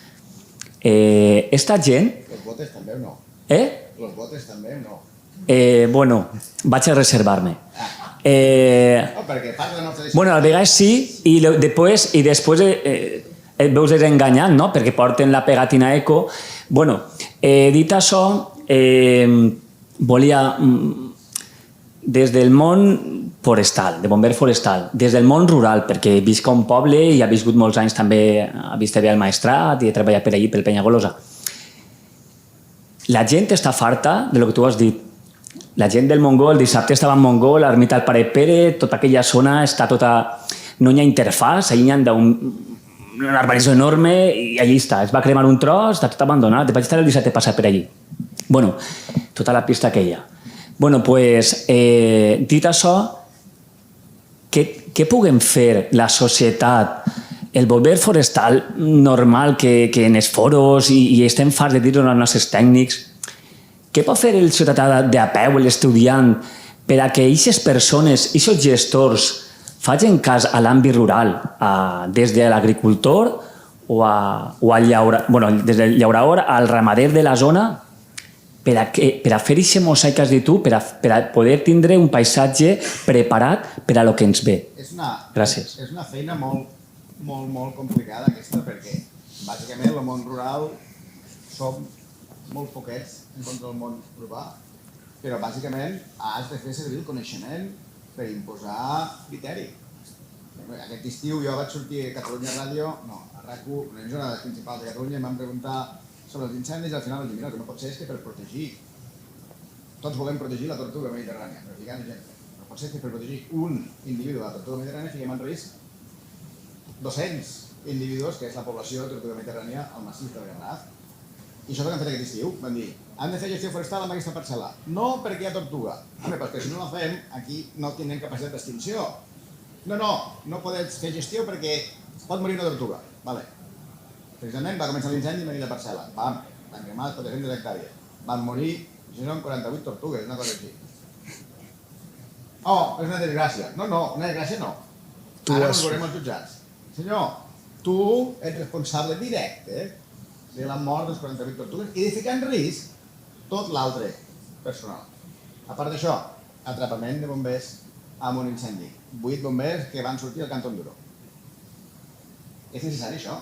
Esta gent... Los botes també o no? Los botes també o no? Bueno, vaig a reservar-me. No, perquè part de la nostra... Bueno, a vegades sí, i després et veus desenganyat, no? Perquè porten la pegatina eco. Bueno, dit això, volia, des del món forestal, de bomber forestal, des del món rural, perquè visc a un poble i ha viscut molts anys també a Vistebé al Maestrat i he treballat per allí, pel Penyagolosa. La gent està farta de lo que tu has dit. La gent del Mongol, dissabte estava en Mongol, a l'ermita del Pare Pere, tota aquella zona està tota... No hi ha interfàs, allà hi ha un arborisme enorme i allí està. Es va cremar un tros, està tot abandonat. Vaig estar el dissabte passat per allí. Bueno, tota la pista aquella. Bueno, pues, dit això, què puguem fer la societat, el bomber forestal normal que en els foros i estem farts de dir-ho als nostres tècnics, què pot fer el ciutadà de a peu, l'estudiant, per a que aquestes persones, aquests gestors, facin cas a l'àmbit rural, des de l'agricultor o al llaurador, al ramader de la zona, per a fer aquest mosaic que has dit tu, per a poder tindre un paisatge preparat per a lo que ens ve. Gràcies. És una feina molt complicada aquesta, perquè bàsicament el món rural som molt poquets en contra del món urbà, però bàsicament has de fer servir el coneixement per imposar criteri. Aquest estiu jo vaig sortir a Catalunya Ràdio, a RAC1, una emissora de les principals de Catalunya, i em van preguntar sobre els incendis i al final vaig dir, mira, el que no pot ser és que per protegir, tots volem protegir la tortuga mediterrània, però ficant exemple, no pot ser que per protegir un individu de la tortuga mediterrània fiquem en risc 200 individus, que és la població de tortuga mediterrània al massís del Garraf. I això és el que han fet aquest estiu. Van dir, han de fer gestió forestal amb aquesta parcel·la. No perquè hi ha tortuga. Home, perquè si no la fem, aquí no tenen capacitat d'extinció. No podem fer gestió perquè pot morir una tortuga. Vale. Precisament va començar l'incendi i venir la parcel·la. Van cremar les 400 hectàrees. Van morir, això són 48 tortugues, una cosa així. Oh, és una desgràcia. No, una desgràcia no. Ara ens veurem als jutjats. Senyor, tu ets responsable directe de la mort dels 48 tortugues i de ficar en risc tot l'altre personal. A part d'això, atrapament de bombers amb un incendi. 8 bombers que van sortir al Cantó Enduro. És necessari això?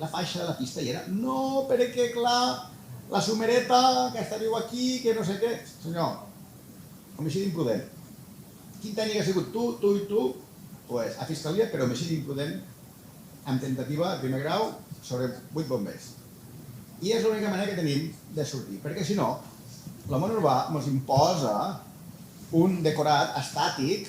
La faixa de la pista hi era? No, perquè clar, la sumereta que està viu aquí, que no sé què... Senyor, homicidi imprudent. Quin tècnic ha sigut tu i tu? Pues a fiscalia, però homicidi imprudent amb tentativa de primer grau sobre 8 bombers. I és l'única manera que tenim de sortir, perquè si no, el món urbà ens imposa un decorat estàtic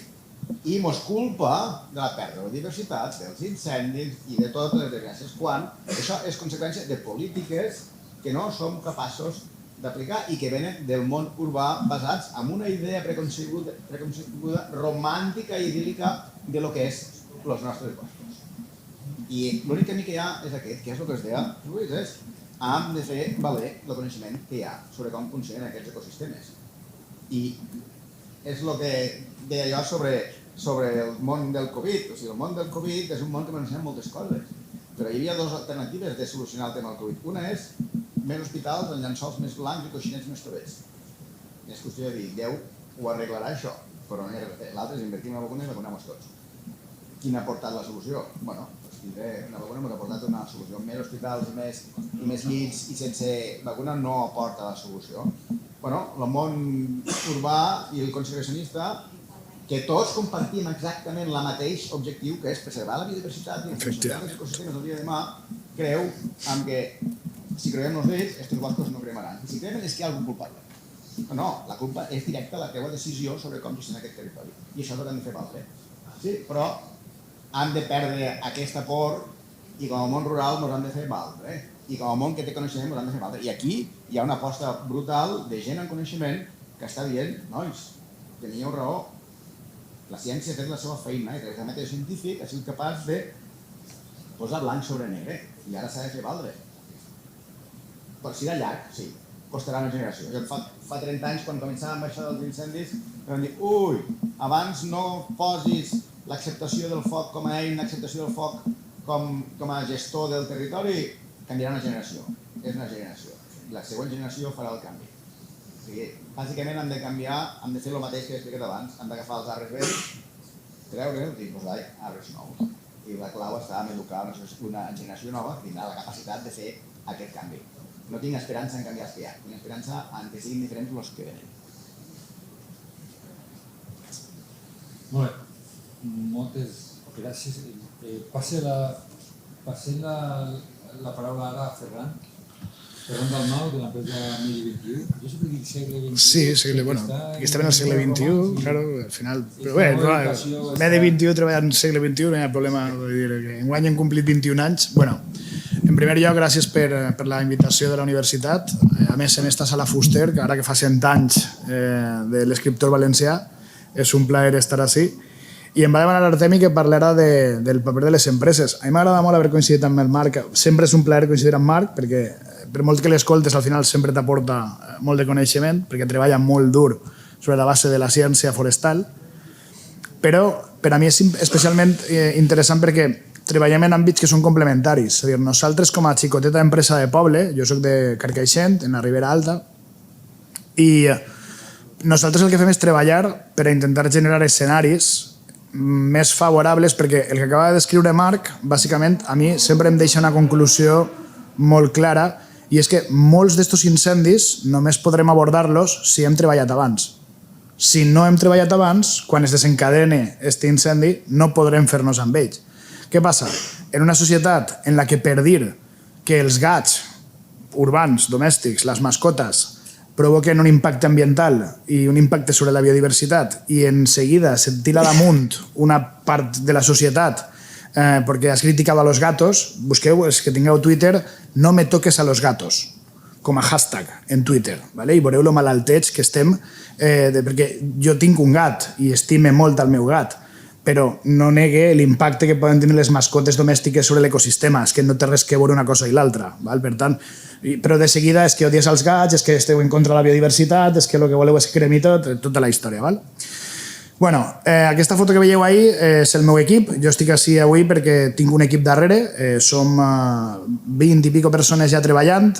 i ens culpa de la pèrdua de la diversitat, dels incendis i de totes les desgràcies, quan això és conseqüència de polítiques que no som capaços d'aplicar i que venen del món urbà basats en una idea preconcebuda, romàntica i idíl·lica de lo que és els nostres boscos. I l'únic camí que hi ha és aquest, que és el que es deia Lluís, hem de fer valer el coneixement que hi ha sobre com funcionen aquests ecosistemes. I és el que deia jo sobre el món del Covid. O sigui, el món del Covid és un món que m'ensenya moltes coses, però hi havia dues alternatives de solucionar el tema del Covid. Una és més hospitals amb llençols més blancs i coixinets més toves. És qüestió de dir, Déu ho arreglarà això, però l'altre és invertir en una vacuna i vacunar-nos tots. Quina ha portat la solució? Bueno, una vacuna ens ha portat una solució. Més hospitals i més llits i sense vacuna no aporta la solució. Bueno, el món urbà i el conservacionista, que tots compartim exactament el mateix objectiu, que és preservar la biodiversitat i conservar els ecosistemes del dia de demà, creu que si creiem els ells, aquests boscos no cremaran. I si cremen és que hi ha algun culpable. No, la culpa és directa a la teva decisió sobre com gestionar aquest territori. I això és el que hem de fer valdre. Sí, però han de perdre aquesta por i com a món rural ens han de fer valdre. I com a món que té coneixement ens han de fer valdre. I aquí hi ha una aposta brutal de gent amb coneixement que està dient, nois, teníeu raó, la ciència ha fet la seva feina i el mètode científic ha sigut capaç de posar blanc sobre negre i ara s'ha de fer valdre. Per si de llarg, sí, costarà una generació. Fa 30 anys, quan començàvem a baixar dels incendis, vam dir, ui, abans no posis l'acceptació del foc com a eina, l'acceptació del foc com a gestor del territori, canviarà una generació. És una generació. La següent generació farà el canvi. O sigui, bàsicament hem de canviar, hem de fer el mateix que he explicat abans. Hem d'agafar els arbres vells, treure'ls i posar arbres nous. I la clau està en educar una generació nova que tindrà la capacitat de fer aquest canvi. No tinc esperança en canviar els que hi ha, tinc esperança en que siguin diferents els que venen. Molt bé. Moltes gràcies. Passe la paraula ara a Ferran. Ferran Dalmau, de l'empresa Medi 21. Jo sempre dic segle XXI. Sí, bueno, aquí estem en el segle XXI, claro, al final... Però bé, Medi 21 treballa en el segle XXI, no hi ha problema. Vull dir que enguany hem complit 21 anys. Bueno, en primer lloc, gràcies per la invitació de la universitat. A més, en esta sala Fuster, que ara que fa 100 anys de l'escriptor valencià, és un plaer estar així. I em va demanar l'Artemi que parlara del paper de les empreses. A mi m'agrada molt haver coincidit amb el Marc. Sempre és un plaer coincidir amb Marc, perquè per molt que l'escoltes, al final sempre t'aporta molt de coneixement, perquè treballa molt dur sobre la base de la ciència forestal. Però per a mi és especialment interessant perquè treballem en àmbits que són complementaris. És a dir, nosaltres com a xicoteta empresa de poble, jo soc de Carcaixent, en la Ribera Alta, i nosaltres el que fem és treballar per a intentar generar escenaris més favorables, perquè el que acaba de descriure Marc, bàsicament, a mi sempre em deixa una conclusió molt clara, i és que molts d'estos incendis només podrem abordar-los si hem treballat abans. Si no hem treballat abans, quan es desencadene aquest incendi, no podrem fer-nos amb ells. Què passa? En una societat en la que per dir que els gats urbans, domèstics, les mascotes, provoquen un impacte ambiental i un impacte sobre la biodiversitat i en seguida se tira damunt una part de la societat perquè has criticado a los gatos, busqueu, els que tingueu Twitter, no me toques a los gatos, com a hashtag en Twitter, ¿vale? I veureu lo malaltets que estem, perquè jo tinc un gat i estime molt el meu gat, però no negue l'impacte que poden tenir les mascotes domèstiques sobre l'ecosistema, és que no té res que veure una cosa i l'altra, per tant, però de seguida és que odies els gats, és que esteu en contra de la biodiversitat, és que el que voleu és que cremi tota la història. Bueno, aquesta foto que veieu ahí és el meu equip, jo estic així avui perquè tinc un equip darrere, som 20 i pico persones ja treballant,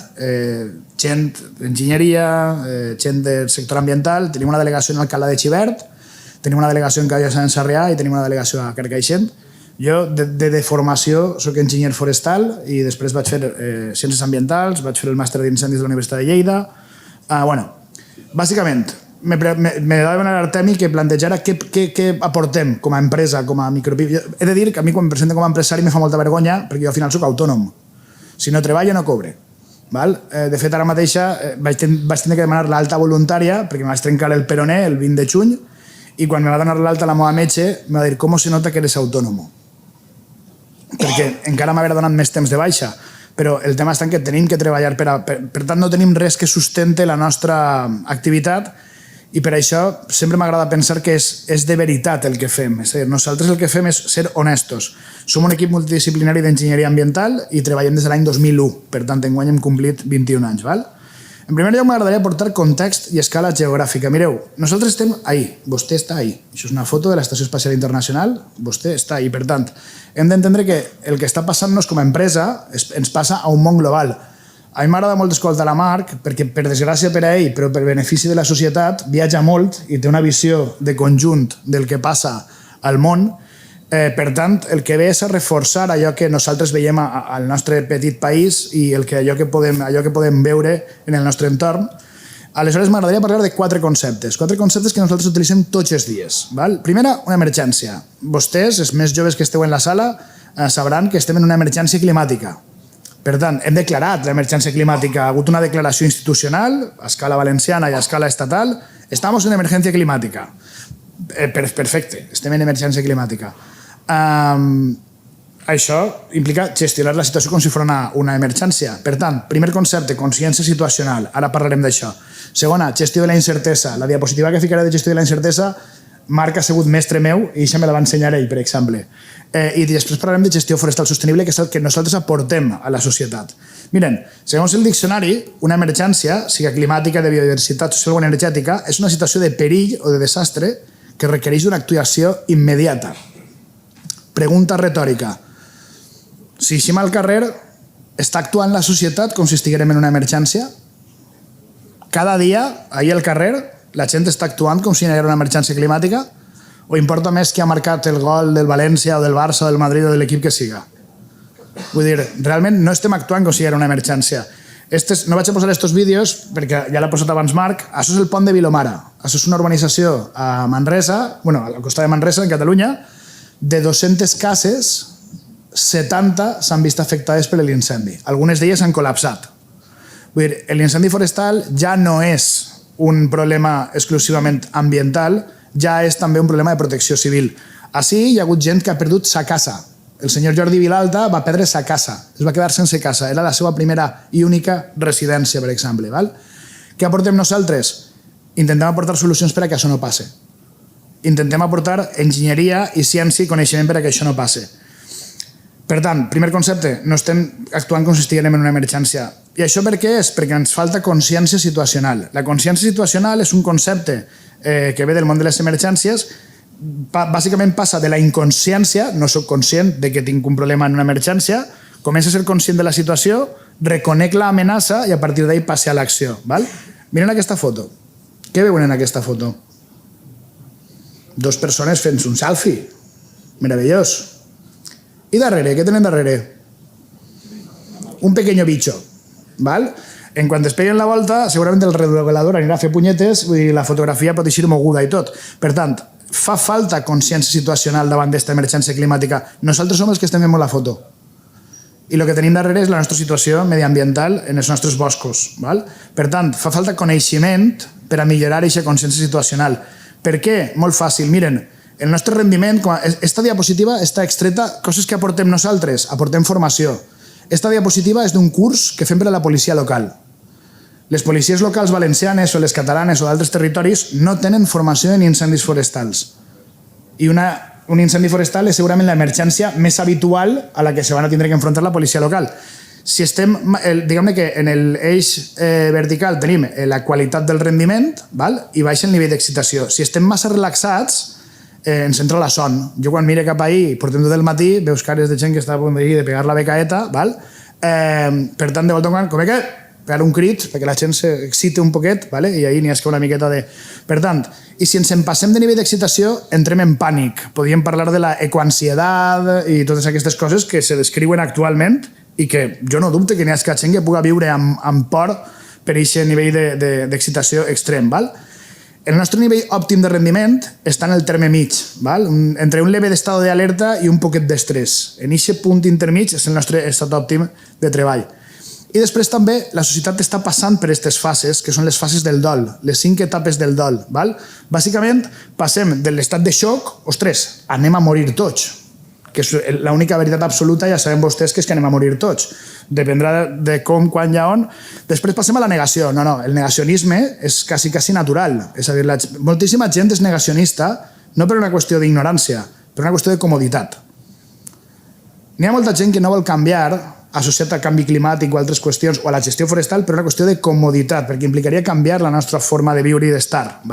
gent d'enginyeria, gent del sector ambiental, tenim una delegació en Alcalá de Xivert, tenim una delegació en Callosa d'en Sarrià i tenim una delegació a Carcaixent. Jo, de formació, soc enginyer forestal i després vaig fer ciències ambientals, vaig fer el màster d'incendis de la Universitat de Lleida. Bueno, bàsicament, me va demanar l'Artemi que plantejara què aportem com a empresa, com a micropim. He de dir que a mi quan em presento com a empresari me fa molta vergonya perquè jo al final soc autònom. Si no treballo no cobre. De fet, ara mateixa vaig tenir que demanar l'alta voluntària perquè me vaig trencar el peroné el 20 de juny i quan me va donar l'alta la meva metge me va dir com se nota que eres autònom, perquè encara m'haver donat més temps de baixa, però el tema està en que tenim que treballar, per tant no tenim res que sustente la nostra activitat i per això sempre m'agrada pensar que és de veritat el que fem, és a dir, nosaltres el que fem és ser honestos. Som un equip multidisciplinari d'enginyeria ambiental i treballem des de l'any 2001, per tant enguany hem complit 21 anys, val? En primer lloc, m'agradaria aportar context i escala geogràfica. Mireu, nosaltres estem ahí, vostè està ahí. Això és una foto de l'Estació Espacial Internacional, vostè està ahí. Per tant, hem d'entendre que el que està passant-nos com a empresa ens passa a un món global. A mi m'agrada molt escoltar a Marc, perquè per desgràcia per a ell, però per benefici de la societat, viatja molt i té una visió de conjunt del que passa al món. Per tant, el que ve és a reforçar allò que nosaltres veiem al nostre petit país i allò que podem veure en el nostre entorn. Aleshores, m'agradaria parlar de quatre conceptes que nosaltres utilitzem tots els dies. Primera, una emergència. Vostès, els més joves que esteu en la sala, sabran que estem en una emergència climàtica. Per tant, hem declarat l'emergència climàtica. Ha hagut una declaració institucional, a escala valenciana i a escala estatal. Estamos en emergència climàtica. Perfecte, estem en emergència climàtica. Això implica gestionar la situació com si fos una emergència. Per tant, primer concepte, consciència situacional. Ara parlarem d'això. Segona, gestió de la incertesa. La diapositiva que ficaré de gestió de la incertesa, Marc ha sigut mestre meu i això me la va ensenyar ell, per exemple. I després parlarem de gestió forestal sostenible, que és el que nosaltres aportem a la societat. Miren, segons el diccionari, una emergència, sigui climàtica, de biodiversitat, social o energètica, és una situació de perill o de desastre que requereix una actuació immediata. Pregunta retòrica. Si eixim al carrer, està actuant la societat com si estiguérem en una emergència? Cada dia, ahir al carrer, la gent està actuant com si hi hagués una emergència climàtica? O importa més qui ha marcat el gol del València o del Barça o del Madrid o de l'equip que siga? Vull dir, realment no estem actuant com si hi hagués una emergència. No vaig a posar aquests vídeos perquè ja l'ha posat abans Marc. Això és el pont de Vilomara. Això és una urbanització a Manresa, al costat de Manresa, en Catalunya. De 200 cases, 70 s'han vist afectades per l'incendi. Algunes d'elles han col·lapsat. Vull dir, l'incendi forestal ja no és un problema exclusivament ambiental, ja és també un problema de protecció civil. Així hi ha hagut gent que ha perdut sa casa. El senyor Jordi Vilalta va perdre sa casa, es va quedar sense casa, era la seva primera i única residència, per exemple. Què aportem nosaltres? Intentem aportar solucions per a que això no passi. Intentem aportar enginyeria i ciència i coneixement per a que això no passi. Per tant, primer concepte, no estem actuant com si estiguem en una emergència. I això per què és? Perquè ens falta consciència situacional. La consciència situacional és un concepte que ve del món de les emergències. Bàsicament passa de la inconsciència, no soc conscient de que tinc un problema en una emergència, comença a ser conscient de la situació, reconec l'amenaça i a partir d'ahí passe a l'acció. Miren aquesta foto. Què veuen en aquesta foto? Dos persones fent-se un selfie. Meravellós. I darrere, què tenen darrere? Un pequeño bicho. En quan es peguen la volta, segurament el regulador anirà a fer punyetes i la fotografia pot eixir moguda i tot. Per tant, fa falta consciència situacional davant d'esta emergència climàtica. Nosaltres som els que estem fent la foto. I el que tenim darrere és la nostra situació mediambiental en els nostres boscos. Per tant, fa falta coneixement per a millorar aquesta consciència situacional. Per què? Molt fàcil. Miren, el nostre rendiment, esta diapositiva està extreta, coses que aportem nosaltres, aportem formació. Esta diapositiva és d'un curs que fem per a la policia local. Les policies locals valencianes o les catalanes o d'altres territoris no tenen formació en incendis forestals. I un incendi forestal és segurament l'emergència més habitual a la que se van a tindre que enfrontar la policia local. Si estem, diguem-ne que en l'eix vertical tenim la qualitat del rendiment i baixa el nivell d'excitació. Si estem massa relaxats, ens entra la son. Jo quan mire cap ahí, portem tot el matí, veus cares de gent que està a punt de pegar la becaeta, per tant, de volta en quan, com que pegar un crit perquè la gent s'excite un poquet i ahir n'hi ha que una miqueta de... Per tant, i si ens en passem de nivell d'excitació, entrem en pànic. Podríem parlar de la ecoansietat i totes aquestes coses que se descriuen actualment i que jo no dubte que n'hi ha gent que pugui viure amb por per aquest nivell d'excitació extrem. El nostre nivell òptim de rendiment està en el terme mig, entre un leve d'estat d'alerta i un poquet d'estrès. En aquest punt intermig és el nostre estat òptim de treball. I després també la societat està passant per aquestes fases, que són les fases del dol, les 5 etapes del dol. Bàsicament, passem de l'estat de xoc, ostres, anem a morir tots, que és l'única veritat absoluta, ja sabem vostès que és que anem a morir tots. Dependrà de com, quan i on. Després passem a la negació. No, el negacionisme és quasi natural. És a dir, moltíssima gent és negacionista no per una qüestió d'ignorància, per una qüestió de comoditat. N'hi ha molta gent que no vol canviar associat al canvi climàtic o altres qüestions, o a la gestió forestal, per una qüestió de comoditat, perquè implicaria canviar la nostra forma de viure i d'estar.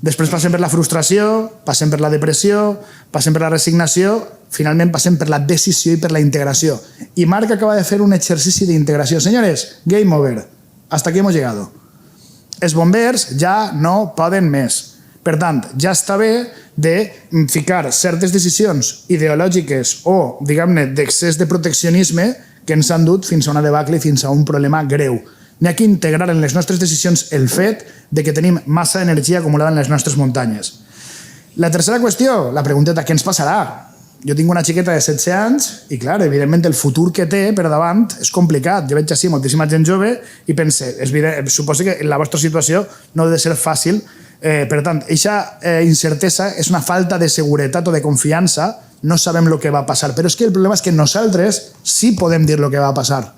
Després passem per la frustració, passem per la depressió, passem per la resignació, finalment passem per la decisió i per la integració. I Marc acaba de fer un exercici d'integració. Senyores, game over. Hasta aquí hemos llegado. Els bombers ja no poden més. Per tant, ja està bé de ficar certes decisions ideològiques o, diguem-ne, d'excés de proteccionisme que ens han dut fins a una debacle i fins a un problema greu. N'hi ha que integrar en les nostres decisions el fet de que tenim massa energia acumulada en les nostres muntanyes. La tercera qüestió, la pregunteta, què ens passarà? Jo tinc una xiqueta de 16 anys i, clar, evidentment, el futur que té per davant és complicat. Jo veig així moltíssima gent jove i pense, suposo que la vostra situació no ha de ser fàcil. Per tant, aquesta incertesa és una falta de seguretat o de confiança. No sabem el que va passar. Però és que el problema és que nosaltres sí podem dir el que va passar.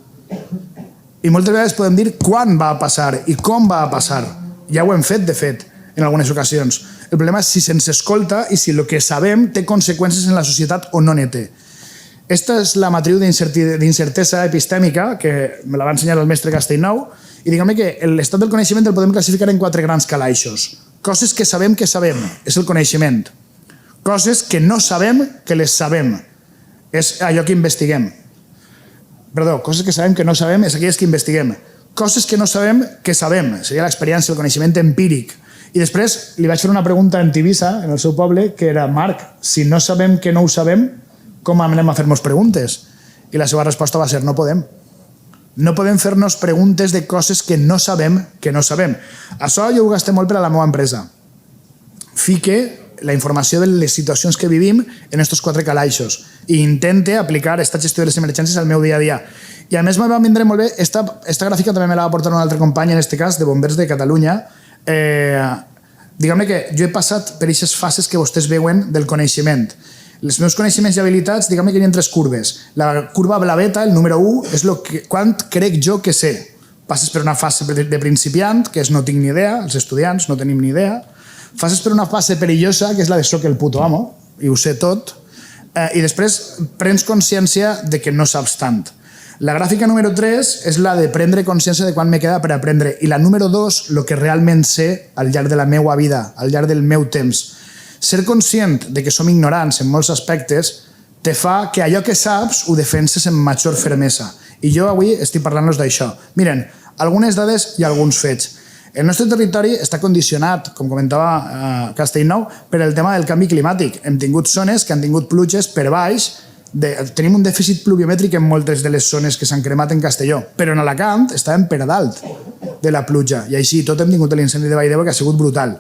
I moltes vegades podem dir quan va passar i com va passar. Ja ho hem fet, de fet, en algunes ocasions. El problema és si se'ns escolta i si el que sabem té conseqüències en la societat o no ne té. Esta és la matriu d'incertesa epistèmica que me la va ensenyar el mestre Castellnou i diguem que l'estat del coneixement el podem classificar en 4 grans calaixos. Coses que sabem, és el coneixement. Coses que no sabem, que les sabem. és allò que investiguem. Perdó, coses que sabem que no sabem és aquelles que investiguem. Coses que no sabem que sabem. Seria l'experiència, el coneixement empíric. I després li vaig fer una pregunta en Tivissa, en el seu poble, que era: Marc, si no sabem que no ho sabem, com anem a fer-nos preguntes? I la seva resposta va ser: no podem. No podem fer-nos preguntes de coses que no sabem que no sabem. Això jo ho gasté molt per a la meva empresa. Fique la informació de les situacions que vivim en aquests 4 calaixos i intente aplicar aquesta gestió de les emergències al meu dia a dia. I a més me va vindre molt bé, esta gràfica també me la va portar un altre company, en aquest cas, de Bombers de Catalunya. Diguem-ne que jo he passat per aquestes fases que vostès veuen del coneixement. Els meus coneixements i habilitats, diguem-ne que hi ha 3 curves. La curva blaveta, el número 1, és quant crec jo que sé. Passes per una fase de principiant, que és no tinc ni idea, els estudiants no tenim ni idea. Passes per una fase perillosa, que és la de soc el puto amo, i ho sé tot, i després prens consciència de que no saps tant. La gràfica número 3 és la de prendre consciència de quan me queda per aprendre, i la número 2, el que realment sé al llarg de la meva vida, al llarg del meu temps. Ser conscient de que som ignorants en molts aspectes te fa que allò que saps ho defenses amb major fermesa. I jo avui estic parlant-los d'això. Miren, algunes dades i alguns fets. El nostre territori està condicionat, com comentava Castellnou, per el tema del canvi climàtic. Hem tingut zones que han tingut pluges per baix, tenim un dèficit pluviomètric en moltes de les zones que s'han cremat en Castelló, però en Alacant estàvem per dalt de la pluja, i així tot hem tingut l'incendi de Vall d'Ebo, que ha sigut brutal.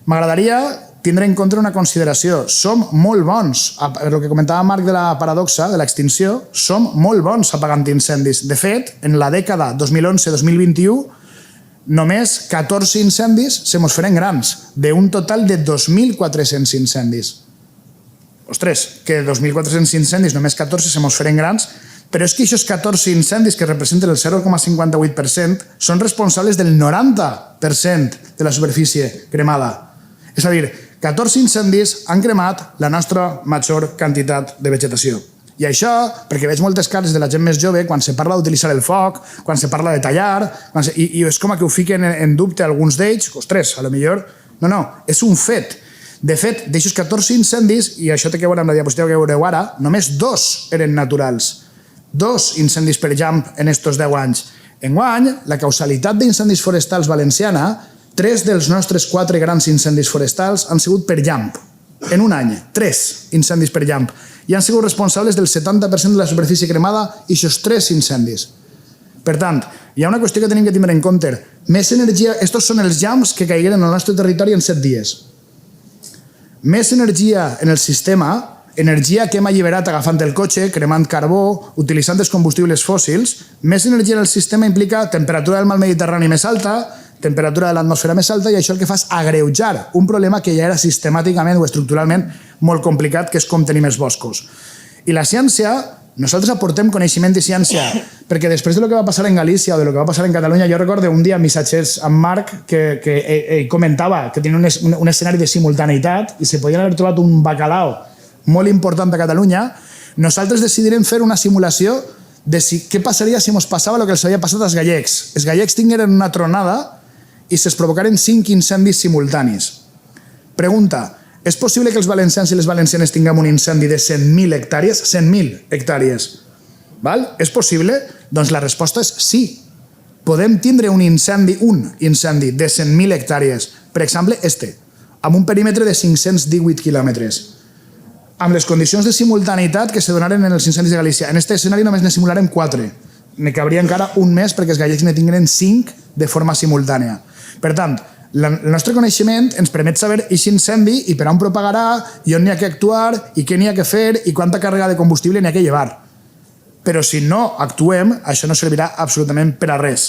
M'agradaria tindre en compte una consideració. Som molt bons, el que comentava Marc de la paradoxa, de l'extinció, som molt bons apagant incendis. De fet, en la dècada 2011-2021, només 14 incendis se mos feren grans, d'un total de 2.400 incendis. Ostres, que 2.400 incendis, només 14 se mos feren grans, però és que aquests 14 incendis, que representen el 0,58%, són responsables del 90% de la superfície cremada. És a dir, 14 incendis han cremat la nostra major quantitat de vegetació. I això, perquè veig moltes cares de la gent més jove, quan se parla d'utilitzar el foc, quan se parla de tallar, i és com que ho fiquen en dubte alguns d'ells, ostres, a lo millor... No, és un fet. De fet, d'aixòs 14 incendis, i això té que veure amb la diapositiva que veureu ara, només 2 eren naturals. 2 incendis per llamp en estos 10 anys. Enguany, la causalitat d'incendis forestals valenciana, 3 dels nostres 4 grans incendis forestals han sigut per llamp. En un any, 3 incendis per llamp. I han sigut responsables del 70% de la superfície cremada i aquests 3 incendis. Per tant, hi ha una qüestió que tenim que tindre en compte. Més energia... Estos són els llamps que caigueren al nostre territori en 7 dies. Més energia en el sistema, energia que hem alliberat agafant el cotxe, cremant carbó, utilitzant els combustibles fòssils, més energia en el sistema implica temperatura del mar Mediterrani més alta, temperatura de l'atmosfera més alta, i això el que fa és agreujar un problema que ja era sistemàticament o estructuralment molt complicat, que és com tenim els boscos. I la ciència, nosaltres aportem coneixement i ciència, perquè després del que va passar en Galícia o del que va passar en Catalunya, jo recordo un dia en missatgers amb Marc que ell comentava que tenia un escenari de simultaneïtat i se podien haver trobat un bacalao molt important a Catalunya. Nosaltres decidirem fer una simulació de què passaria si ens passava el que els havia passat als gallecs. Els gallecs tingueren una tronada i se'ls provocaren 5 incendis simultanis. Pregunta, és possible que els valencians i les valencianes tinguem un incendi de 100.000 hectàrees? 100.000 hectàrees. És possible? Doncs la resposta és sí. Podem tindre un incendi de 100.000 hectàrees. Per exemple, amb un perímetre de 518 quilòmetres. Amb les condicions de simultaneïtat que se donaren en els incendis de Galícia. En aquest escenari només ne simularem 4. Ne cabria encara un més perquè els gallecs ne tingueren 5 de forma simultània. Per tant, el nostre coneixement ens permet saber aquest incendi i per on propagarà, i on n'hi ha que actuar, i què n'hi ha que fer, i quanta càrrega de combustible n'hi ha que llevar. Però si no actuem, això no servirà absolutament per a res.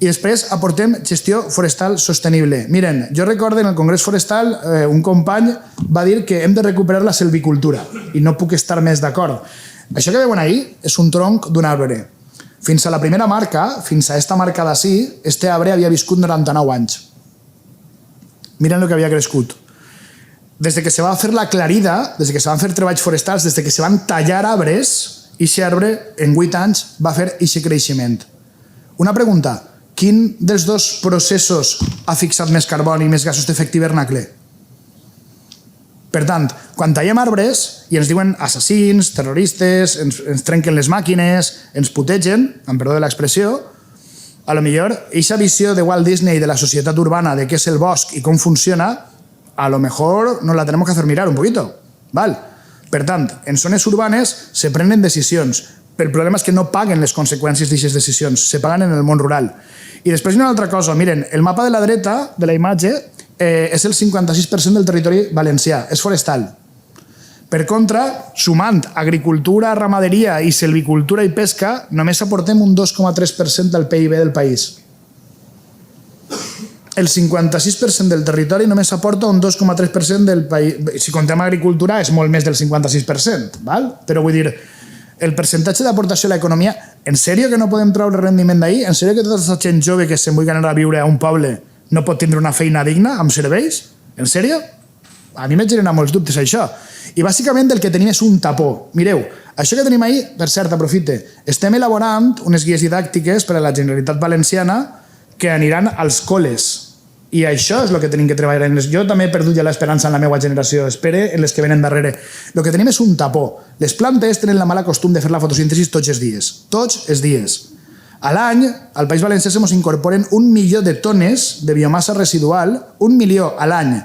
I després aportem gestió forestal sostenible. Miren, jo recordo en el Congrés Forestal un company va dir que hem de recuperar la selvicultura i no puc estar més d'acord. Això que veuen ahí és un tronc d'un arbre. Fins a la primera marca, fins a esta marca d'ací, este arbre havia viscut 99 anys. Miren el que havia crescut. Des que se va fer la clarida, des que se van fer treballs forestals, des que se van tallar arbres, aquest arbre en 8 anys va fer aquest creixement. Una pregunta, quin dels dos processos ha fixat més carboni i més gasos d'efecte hivernacle? Per tant, quan tallem arbres i ens diuen assassins, terroristes, ens trenquen les màquines, ens putegen, amb perdó de l'expressió, a lo millor aquesta visió de Walt Disney de la societat urbana, de què és el bosc i com funciona, a lo mejor nos la tenemos que hacer mirar un poquito. ¿Val? Per tant, en zones urbanes se prenen decisions, però el problema és que no paguen les conseqüències d'aquestes decisions, se paguen en el món rural. I després una altra cosa, miren, el mapa de la dreta de la imatge és el 56% del territori valencià, és forestal. Per contra, sumant agricultura, ramaderia i silvicultura i pesca, només aportem un 2,3% del PIB del país. El 56% del territori només aporta un 2,3% del país. Si contem agricultura és molt més del 56%, val? Però vull dir, el percentatge d'aportació a l'economia, en sèrio que no podem treure rendiment d'ahir? En sèrio que tota aquesta gent jove que se'n vulgui anar a viure a un poble no pot tindre una feina digna amb serveis? En sèrio? A mi me genera molts dubtes això. I bàsicament el que tenim és un tapó. Mireu, això que tenim ahir, per cert, aprofite, estem elaborant unes guies didàctiques per a la Generalitat Valenciana que aniran als col·les. I això és el que tenim que treballar. Jo també he perdut ja l'esperança en la meva generació. Espere en les que venen darrere. El que tenim és un tapó. Les plantes tenen la mala costum de fer la fotosíntesi tots els dies. Tots els dies. A l'any, al País Valencià se mos incorporen 1 milió de tones de biomassa residual, 1 milió a l'any.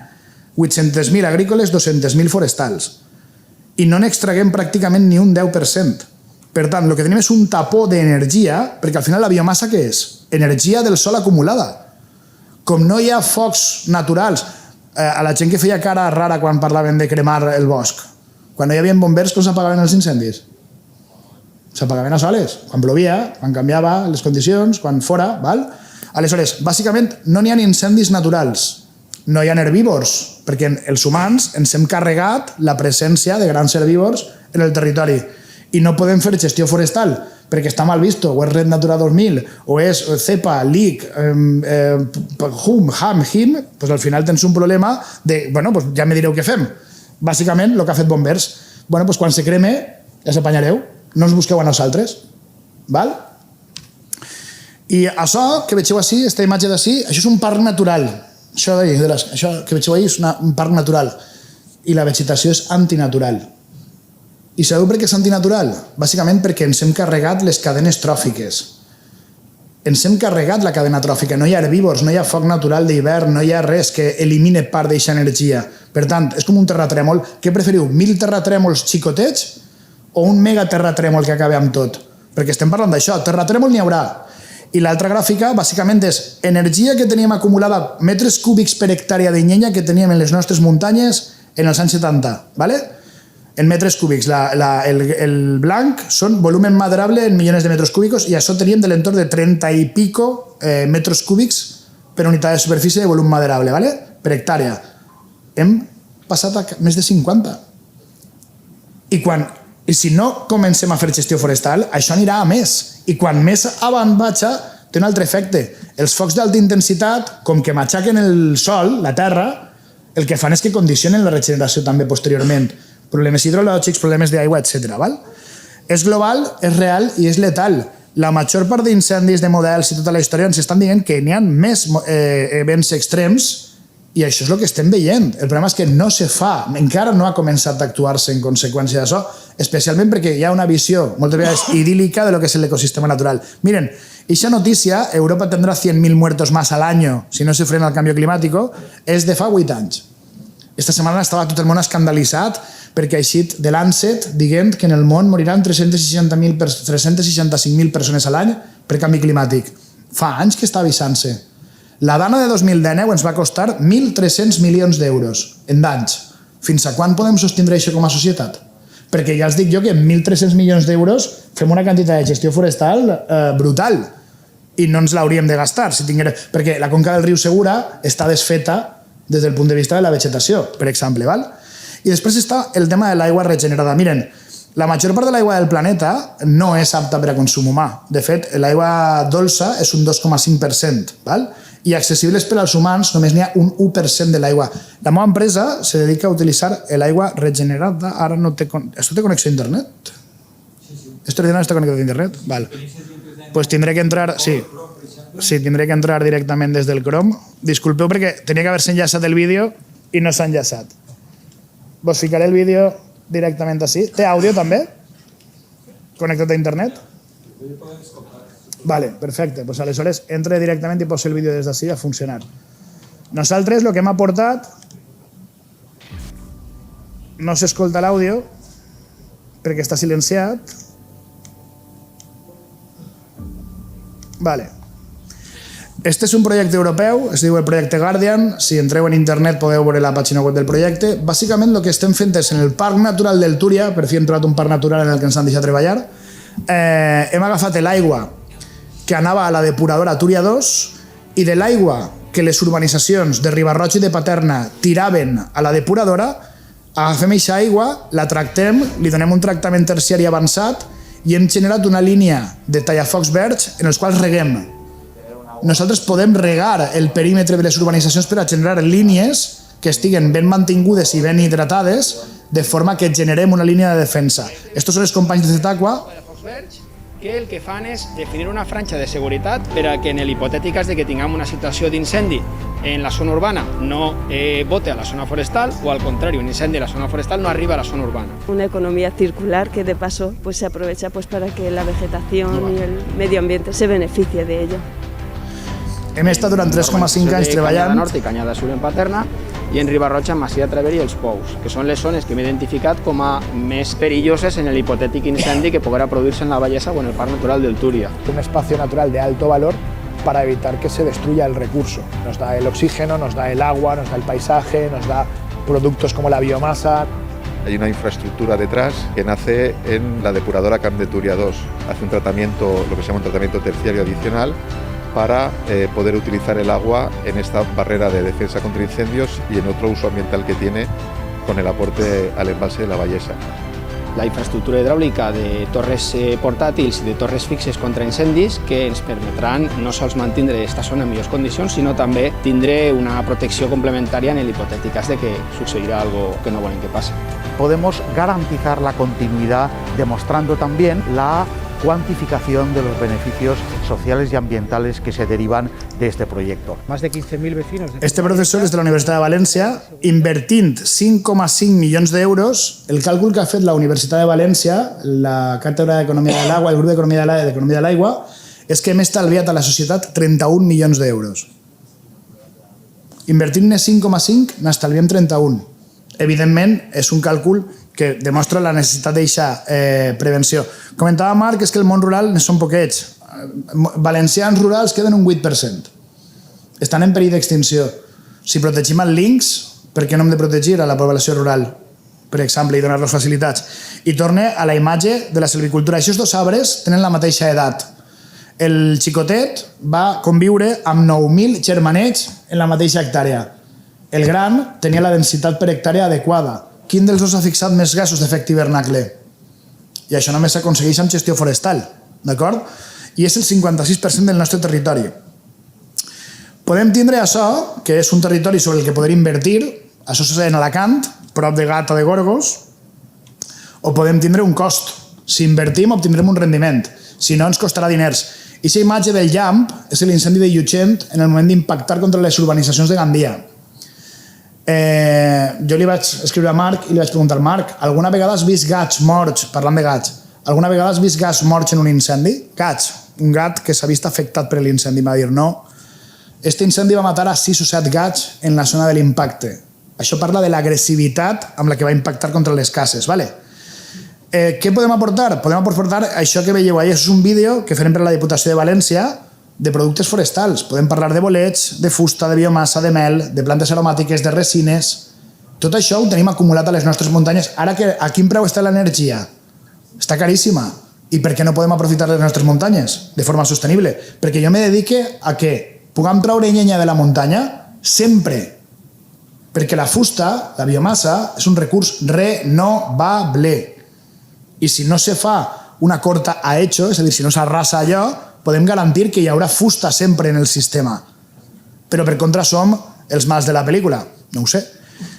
800.000 agrícoles, 200.000 forestals. I no n'extraguem pràcticament ni un 10%. Per tant, el que tenim és un tapó d'energia, perquè al final la biomassa què és? Energia del sol acumulada. Com no hi ha focs naturals, a la gent que feia cara rara quan parlaven de cremar el bosc, quan no hi havia bombers, com s'apagaven els incendis? S'apagaven a soles, quan plovia, quan canviava les condicions, quan fora, val? Aleshores, bàsicament, no n'hi ha incendis naturals, no hi ha herbívors, perquè els humans ens hem carregat la presència de grans herbívors en el territori i no podem fer gestió forestal, perquè està mal visto, o és Red Natura 2000, o és CEPA, LIC, HUM, HAM, HIM, doncs al final tens un problema de, bueno, doncs ja me direu què fem. Bàsicament, el que ha fet Bombers. Bueno, doncs quan se creme, ja s'apanyareu, no ens busqueu a nosaltres. Val? I això que vegeu així, aquesta imatge d'ací, això és un parc natural. Això que vegeu ahí és un parc natural. I la vegetació és antinatural. I sabeu per què és antinatural? Bàsicament perquè ens hem carregat les cadenes tròfiques. Ens hem carregat la cadena tròfica. No hi ha herbívors, no hi ha foc natural d'hivern, no hi ha res que elimine part d'aquesta energia. Per tant, és com un terratrèmol. Què preferiu, 1.000 terratrèmols xicotets o un megaterratrèmol que acabi amb tot? Perquè estem parlant d'això. Terratrèmol n'hi haurà. I l'altra gràfica, bàsicament, és energia que teníem acumulada, metres cúbics per hectàrea de llenya que teníem en les nostres muntanyes en els anys 70. ¿Vale? En metres cúbics. El blanc són volumen maderable en milions de metres cúbicos i això teníem de l'entorn de 30 i pico metres cúbics per unitat de superfície de volum maderable, ¿vale? Per hectàrea. Hem passat a més de 50. I si no comencem a fer gestió forestal, això anirà a més. I quan més avant vaja, té un altre efecte. Els focs d'alta intensitat, com que matxaquen el sol, la terra, el que fan és que condicionen la regeneració també posteriorment. Problemes hidrològics, problemes d'aigua, etc. És global, és real i és letal. La major part d'incendis, de models i tota la història ens estan dient que n'hi ha més events extrems i això és el que estem veient. El problema és que no se fa, encara no ha començat a actuar-se en conseqüència d'això, especialment perquè hi ha una visió moltes vegades idíl·lica de lo que és l'ecosistema natural. Miren, aquesta notícia, Europa tendrá 100.000 muertos más al año si no se frena el cambio climático, és de fa 8 anys. Esta setmana estava tot el món escandalitzat perquè ha eixit de Lancet dient que en el món moriran 365.000 persones a l'any per canvi climàtic. Fa anys que està avisant-se. La dana de 2019 ens va costar 1.300 milions d'euros en danys. Fins a quan podem sostindre això com a societat? Perquè ja els dic jo que amb 1.300 milions d'euros fem una quantitat de gestió forestal brutal i no ens l'hauríem de gastar perquè la conca del riu Segura està desfeta des del punt de vista de la vegetació, per exemple. I després està el tema de l'aigua regenerada. Miren, la major part de l'aigua del planeta no és apta per a consum humà. De fet, l'aigua dolça és un 2,5%, i accessibles per als humans només n'hi ha un 1% de l'aigua. La meva empresa se dedica a utilitzar l'aigua regenerada. Ara no té... ¿Esto té connexió a internet? ¿Este ordenador está conectado a internet? Vale. Pues tindré que entrar... Sí, tindré que entrar directament des del Chrome. Disculpeu perquè tenia que haver-se enllaçat el vídeo i no s'ha enllaçat. Vos ficaré el vídeo directament així. Té àudio també? Connectat a internet? Vale, perfecte. Pues aleshores entre directament i poso el vídeo des d'ací a funcionar. Nosaltres el que hem aportat no s'escolta l'àudio perquè està silenciat. Vale. Este és un projecte europeu, es diu el projecte Guardian. Si entreu en internet podeu veure la pàgina web del projecte. Bàsicament el que estem fent és en el Parc Natural del Túria, per fi hem trobat un parc natural en el que ens han deixat treballar, hem agafat l'aigua que anava a la depuradora Túria 2 i de l'aigua que les urbanitzacions de Riba-roja i de Paterna tiraven a la depuradora, agafem aquesta aigua, la tractem, li donem un tractament terciari avançat i hem generat una línia de tallafocs verds en els quals reguem. Nosaltres podem regar el perímetre de les urbanitzacions per a generar línies que estiguen ben mantingudes i ben hidratades de forma que generem una línia de defensa. Estos són els companys de Zetaqua que el que fan és definir una franja de seguretat per a que en l'hipotètic cas de que tinguem una situació d'incendi en la zona urbana no bote a la zona forestal o al contrari, un incendi a la zona forestal no arriba a la zona urbana. Una economía circular que de paso pues, se aprovecha pues, para que la vegetación y el medio ambiente se beneficie de ello. Hem estat durant 3,5 anys treballant. Canyada Nord i Canyada Sur en Paterna i en Riba-roja, Masia de Traver i els Pous, que són les zones que hem identificat com a més perilloses en l'hipotètic incendi que podrà produir-se en la Vallesa o en el Parc Natural del Túria. Un espacio natural de alto valor para evitar que se destruya el recurso. Nos da el oxígeno, nos da el agua, nos da el paisaje, nos da productos como la biomasa. Hay una infraestructura detrás que nace en la depuradora Camp de Túria 2. Hace un tratamiento, lo que se llama un tratamiento terciario adicional, para poder utilizar el agua en esta barrera de defensa contra incendios y en otro uso ambiental que tiene con el aporte al embalse de la Vallesa. La infraestructura hidràulica de torres portàtils i de torres fixes contra incendis que ens permetran no sols mantindre aquesta zona en millors condicions, sinó també tindre una protecció complementària en l'hipotètic cas de que succeirà algo que no volem que pase. Podemos garantizar la continuidad demostrando también la cuantificación de los beneficios sociales y ambientales que se derivan de este proyecto. Más de 15.000 vecinos. Este professor és de la Universitat de València, invertint 5,5 milions d'euros. El càlcul que ha fet la Universitat de València, la Càtedra d'Economia de l'Aigua, el grup d'Economia de l'Aigua, és que hem estalviat a la societat 31 milions d'euros. Invertint-ne 5,5 n'estalviem 31. Evidentment, és un càlcul que demostra la necessitat d'aquesta prevenció. Comentava Marc, és que el món rural són poquets. Valencians rurals queden un 8%. Estan en perill d'extinció. Si protegim els links, per què no hem de protegir a la població rural? Per exemple, i donar-los facilitats. I torne a la imatge de la silvicultura. Aquests dos arbres tenen la mateixa edat. El xicotet va conviure amb 9.000 germanets en la mateixa hectàrea. El gran tenia la densitat per hectàrea adequada. Quin dels dos ha fixat més gasos d'efecte hivernacle? I això només s'aconsegueix amb gestió forestal, d'acord? I és el 56% del nostre territori. Podem tindre això, que és un territori sobre el que poder invertir, això és en Alacant, prop de Gata de Gorgos, o podem tindre un cost. Si invertim, obtindrem un rendiment. Si no, ens costarà diners. I aquesta imatge del llamp és l'incendi de Llutxent en el moment d'impactar contra les urbanitzacions de Gandia. Jo li vaig escriure a Marc i li vaig preguntar, Marc, alguna vegada has vist gats morts, parlant de gats, alguna vegada has vist gats morts en un incendi? Gats, un gat que s'ha vist afectat per l'incendi. Va dir, no. Este incendi va matar a 6 o 7 gats en la zona de l'impacte. Això parla de l'agressivitat amb la que va impactar contra les cases. Vale? Què podem aportar? Podem aportar això que veieu ahir. És un vídeo que farem per a la Diputació de València de productes forestals. Podem parlar de bolets, de fusta, de biomassa, de mel, de plantes aromàtiques, de resines. Tot això ho tenim acumulat a les nostres muntanyes. Ara, a quin preu està l'energia? Està caríssima. I per què no podem aprofitar les nostres muntanyes de forma sostenible? Perquè jo me dedique a que puguem treure llenya de la muntanya sempre. Perquè la fusta, la biomassa, és un recurs renovable. I si no se fa una corta a hecho, és a dir, si no s'arrasa allò, podem garantir que hi haurà fusta sempre en el sistema. Però per contra som els mals de la pel·lícula. No ho sé.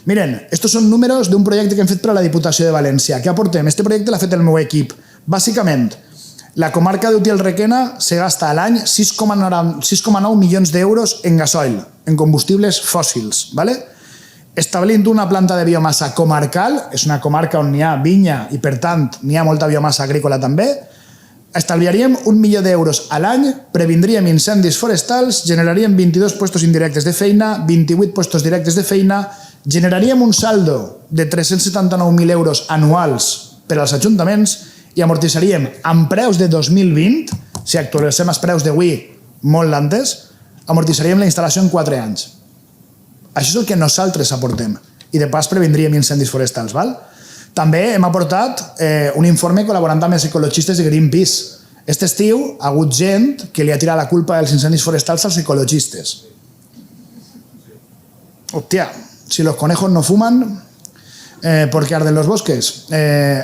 Miren, estos són números d'un projecte que hem fet per a la Diputació de València. Què aportem? Este projecte l'ha fet el meu equip. Bàsicament, la comarca d'Utiel-Requena se gasta a l'any 6,9 milions d'euros en gasoil, en combustibles fòssils. establint una planta de biomassa comarcal, és una comarca on n'hi ha vinya i, per tant, n'hi ha molta biomassa agrícola també, estalviaríem 1 milió d'euros a l'any, previndríem incendis forestals, generaríem 22 puestos indirectes de feina, 28 puestos directes de feina, generaríem un saldo de 379.000 euros anuals per als ajuntaments i amortissaríem amb preus de 2020, si actualitzem els preus d'avui molt l'antes, amortissaríem la instal·lació en 4 anys. Això és el que nosaltres aportem. I de pas previndríem incendis forestals. Val? També hem aportat un informe col·laborant amb els ecologistes de Greenpeace. Aquest estiu ha hagut gent que li ha tirat la culpa dels incendis forestals als ecologistes. Hòstia, si los conejos no fuman, ¿por qué arden los bosques?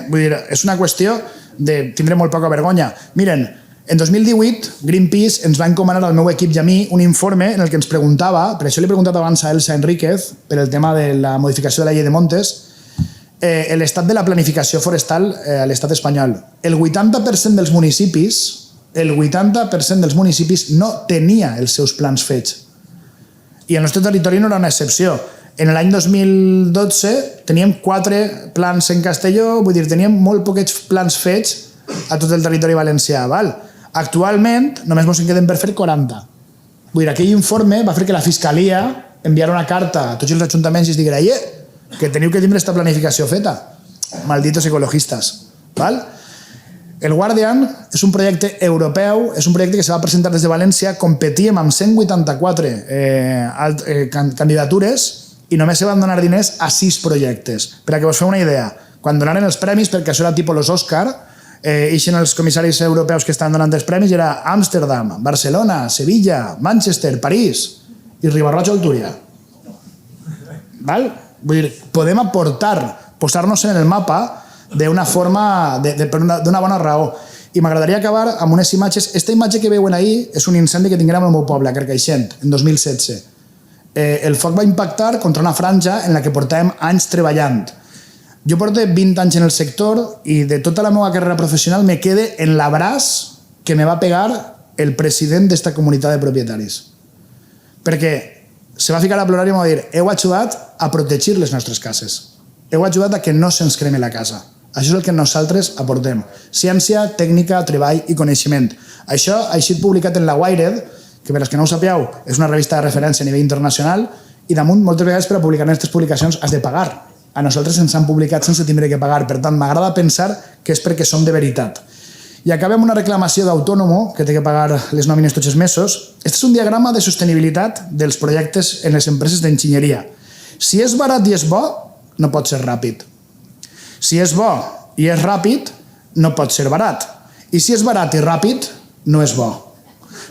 Vull dir, és una qüestió de tindre molt poca vergonya. Miren, en 2018 Greenpeace ens va encomanar al meu equip i a mi un informe en el que ens preguntava, per això li he preguntat abans a Elsa Enríquez, per el tema de la modificació de la llei de Montes, l'estat de la planificació forestal a l'estat espanyol. El 80% dels municipis no tenia els seus plans fets. I el nostre territori no era una excepció. En l'any 2012 teníem 4 plans en Castelló, vull dir, teníem molt poquets plans fets a tot el territori valencià. Val? Actualment només ens en queden per fer 40. Vull dir, aquell informe va fer que la Fiscalia enviara una carta a tots els ajuntaments i es diguera que teniu que tindre aquesta planificació feta. Malditos ecologistes. Val? El Guardian és un projecte europeu, és un projecte que se va presentar des de València, competíem amb 184 candidatures i només se van donar diners a 6 projectes. Per a que vos feu una idea, quan donaren els premis, perquè això era tipus los Òscar, ixen els comissaris europeus que estan donant els premis, era Amsterdam, Barcelona, Sevilla, Manchester, París i Ribarroja o Túria. Val? Vull dir, podem aportar, posar-nos en el mapa d'una forma, d'una bona raó. I m'agradaria acabar amb unes imatges. Esta imatge que veuen ahir és un incendi que tinguérem al meu poble, a Carcaixent, en 2016. El foc va impactar contra una franja en la que portàvem anys treballant. Jo porto 20 anys en el sector i de tota la meva carrera professional me quede en l'abraç que me va pegar el president d'esta comunitat de propietaris. Perquè se va ficar a plorar i em va dir: heu ajudat a protegir les nostres cases. Heu ajudat a que no se'ns creme la casa. Això és el que nosaltres aportem. Ciència, tècnica, treball i coneixement. Això ha estat publicat en la Wired, que per als que no ho sapeu és una revista de referència a nivell internacional, i damunt moltes vegades per a publicar aquestes publicacions has de pagar. A nosaltres ens han publicat sense tindre que pagar. Per tant, m'agrada pensar que és perquè som de veritat. I acabem una reclamació d'autònomo que té que pagar les nòmines tots els mesos. Este és un diagrama de sostenibilitat dels projectes en les empreses d'enginyeria. Si és barat i és bo, no pot ser ràpid. Si és bo i és ràpid, no pot ser barat. I si és barat i ràpid, no és bo.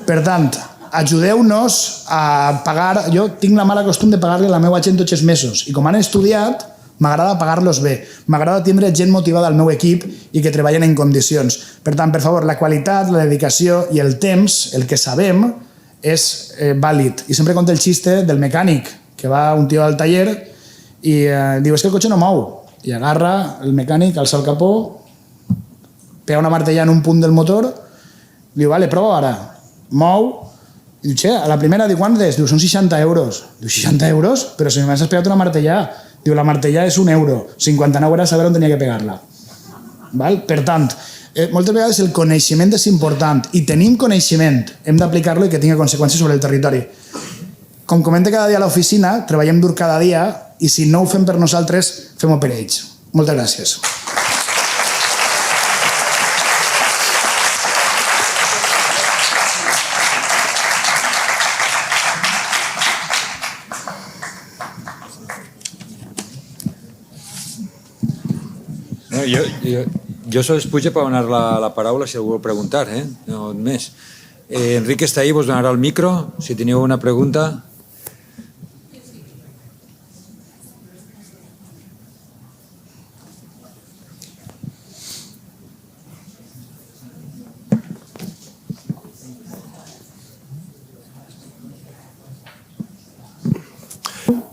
Per tant, ajudeu-nos a pagar... Jo tinc la mala costum de pagar-li a la meva gent tots els mesos. I com han estudiat, m'agrada pagar-los bé. M'agrada tindre gent motivada al meu equip i que treballen en condicions. Per tant, per favor, la qualitat, la dedicació i el temps, el que sabem, és vàlid. I sempre conto el xiste del mecànic, que va un tio al taller i diu: és que el cotxe no mou. I agarra el mecànic, alça el capó, pega una martella en un punt del motor, diu: vale, prova ara. Mou, i diu: a la primera, diu, quant és? Diu: són 60 euros. Diu: 60 euros? Però si només has pegat una martella. Diu: la martella és 1 euro. 59 era saber on tenia que pegar-la. Per tant, moltes vegades el coneixement és important i tenim coneixement, hem d'aplicar-lo i que tingui conseqüències sobre el territori. Com comenta cada dia a l'oficina, treballem dur cada dia i si no ho fem per nosaltres, fem-ho per ells. Moltes gràcies. Jo sols pujo per donar la paraula si algú vol preguntar, no més. Enrique està ahí, vos donarà el micro, si teniu una pregunta.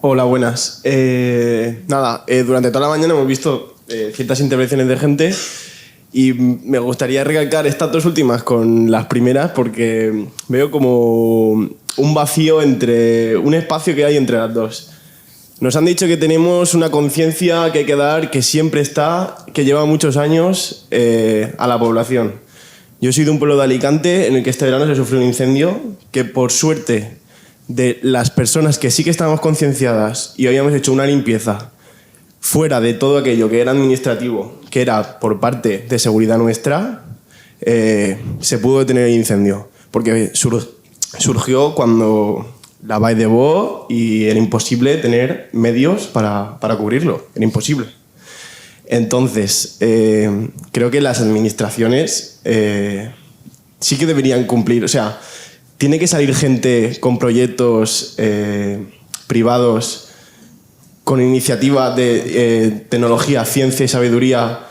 Hola, buenas. Durante toda la mañana hemos visto ciertas intervenciones de gente y me gustaría recalcar estas dos últimas con las primeras porque veo como un vacío entre un espacio que hay entre las dos. Nos han dicho que tenemos una conciencia que hay que dar, que siempre está, que lleva muchos años a la población. Yo soy de un pueblo de Alicante en el que este verano se sufrió un incendio que, por suerte de las personas que sí que estábamos concienciadas y habíamos hecho una limpieza fuera de todo aquello que era administrativo, que era por parte de seguridad nuestra, se pudo detener el incendio. Porque surgió cuando la Vall d'Ebo y era imposible tener medios para cubrirlo. Era imposible. Entonces, creo que las administraciones sí que deberían cumplir. O sea, tiene que salir gente con proyectos privados, con iniciativa de tecnología, ciencia y sabiduría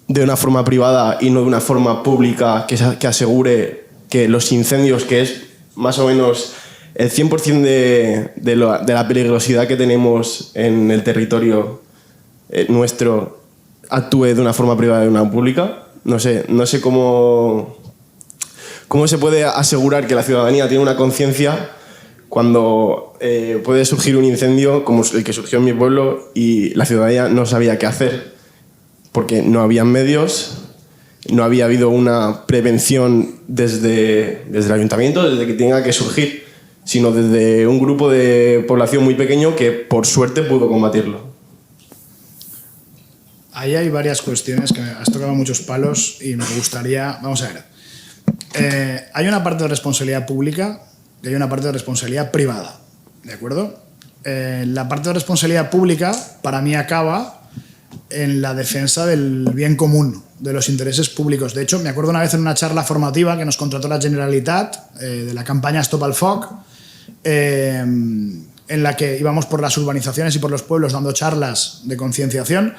de una forma privada y no de una forma pública que asegure que los incendios, que es más o menos el 100% de la peligrosidad que tenemos en el territorio nuestro, actúe de una forma privada y de una pública. No sé cómo se puede asegurar que la ciudadanía tiene una conciencia cuando puede surgir un incendio como el que surgió en mi pueblo y la ciudadanía no sabía qué hacer porque no había medios, no había habido una prevención desde el ayuntamiento, desde que tenga que surgir, sino desde un grupo de población muy pequeño que por suerte pudo combatirlo. Ahí hay varias cuestiones que has tocado muchos palos y me gustaría... Vamos a ver. Hay una parte de responsabilidad pública y hay una parte de responsabilidad privada, ¿de acuerdo? La parte de responsabilidad pública para mí acaba en la defensa del bien común, de los intereses públicos. De hecho, me acuerdo una vez en una charla formativa que nos contrató la Generalitat de la campaña Stop al Foc, en la que íbamos por las urbanizaciones y por los pueblos dando charlas de concienciación.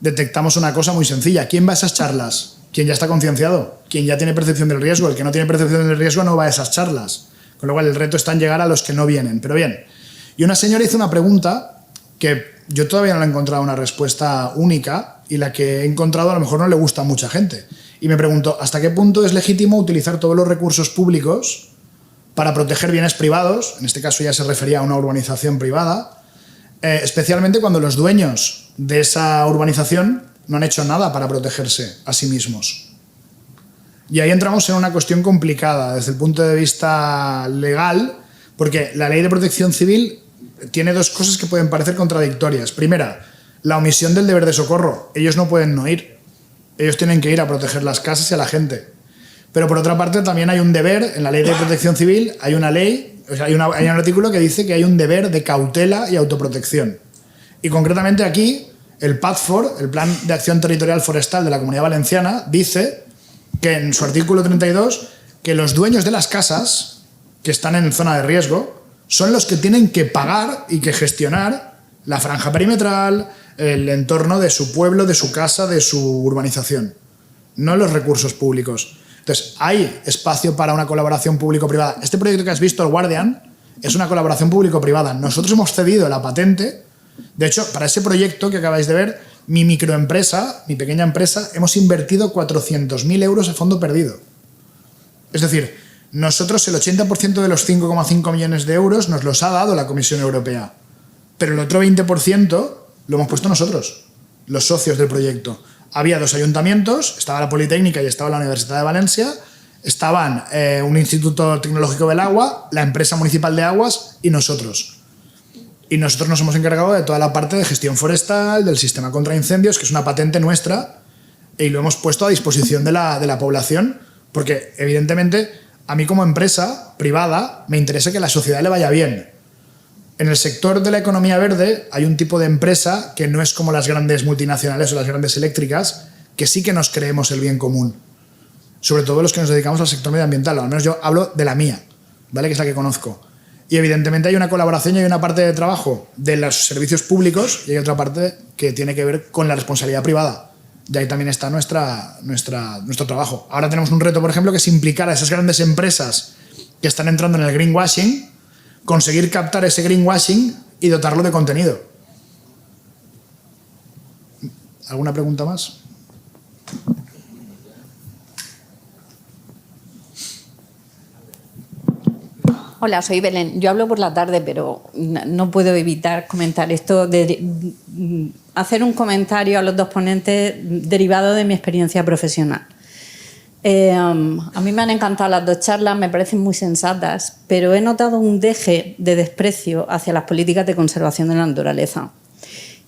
Detectamos una cosa muy sencilla. ¿Quién va a esas charlas? ¿Quién ya está concienciado? ¿Quién ya tiene percepción del riesgo? El que no tiene percepción del riesgo no va a esas charlas. Con lo cual el reto está en llegar a los que no vienen. Pero bien, y una señora hizo una pregunta que yo todavía no le he encontrado una respuesta única y la que he encontrado a lo mejor no le gusta a mucha gente. Y me pregunto, ¿hasta qué punto es legítimo utilizar todos los recursos públicos para proteger bienes privados? En este caso ya se refería a una urbanización privada, especialmente cuando los dueños de esa urbanización no han hecho nada para protegerse a sí mismos. Y ahí entramos en una cuestión complicada desde el punto de vista legal, porque la Ley de Protección Civil tiene dos cosas que pueden parecer contradictorias. Primera, la omisión del deber de socorro. Ellos no pueden no ir. Ellos tienen que ir a proteger las casas y a la gente. Pero por otra parte también hay un deber, en la Ley de Protección Civil hay una ley, o sea, hay un artículo que dice que hay un deber de cautela y autoprotección. Y concretamente aquí, el PATFOR, el Plan de Acción Territorial Forestal de la Comunidad Valenciana, dice que en su artículo 32 que los dueños de las casas que están en zona de riesgo son los que tienen que pagar y que gestionar la franja perimetral, el entorno de su pueblo, de su casa, de su urbanización, no los recursos públicos. Entonces, hay espacio para una colaboración público-privada. Este proyecto que has visto, el Guardian, es una colaboración público-privada. Nosotros hemos cedido la patente. De hecho, para ese proyecto que acabáis de ver, mi microempresa, mi pequeña empresa, hemos invertido 400.000 euros a fondo perdido. Es decir, nosotros el 80% de los 5,5 millones de euros nos los ha dado la Comisión Europea. Pero el otro 20% lo hemos puesto nosotros, los socios del proyecto. Había dos ayuntamientos, estaba la Politécnica y estaba la Universidad de Valencia, estaban un Instituto Tecnológico del Agua, la empresa municipal de aguas y nosotros. Y nosotros nos hemos encargado de toda la parte de gestión forestal, del sistema contra incendios, que es una patente nuestra, y lo hemos puesto a disposición de la población, porque evidentemente a mí como empresa privada me interesa que a la sociedad le vaya bien. En el sector de la economía verde hay un tipo de empresa que no es como las grandes multinacionales o las grandes eléctricas, que sí que nos creemos el bien común. Sobre todo los que nos dedicamos al sector medioambiental, o al menos yo hablo de la mía, ¿vale? Que es la que conozco. Y evidentemente hay una colaboración y hay una parte de trabajo de los servicios públicos y hay otra parte que tiene que ver con la responsabilidad privada. Y ahí también está nuestro trabajo. Ahora tenemos un reto, por ejemplo, que es implicar a esas grandes empresas que están entrando en el greenwashing, conseguir captar ese greenwashing y dotarlo de contenido. ¿Alguna pregunta más? Hola, soy Belén. Yo hablo por la tarde, pero no puedo evitar comentar esto, hacer un comentario a los dos ponentes derivado de mi experiencia profesional. A mí me han encantado las dos charlas, me parecen muy sensatas, pero he notado un deje de desprecio hacia las políticas de conservación de la naturaleza.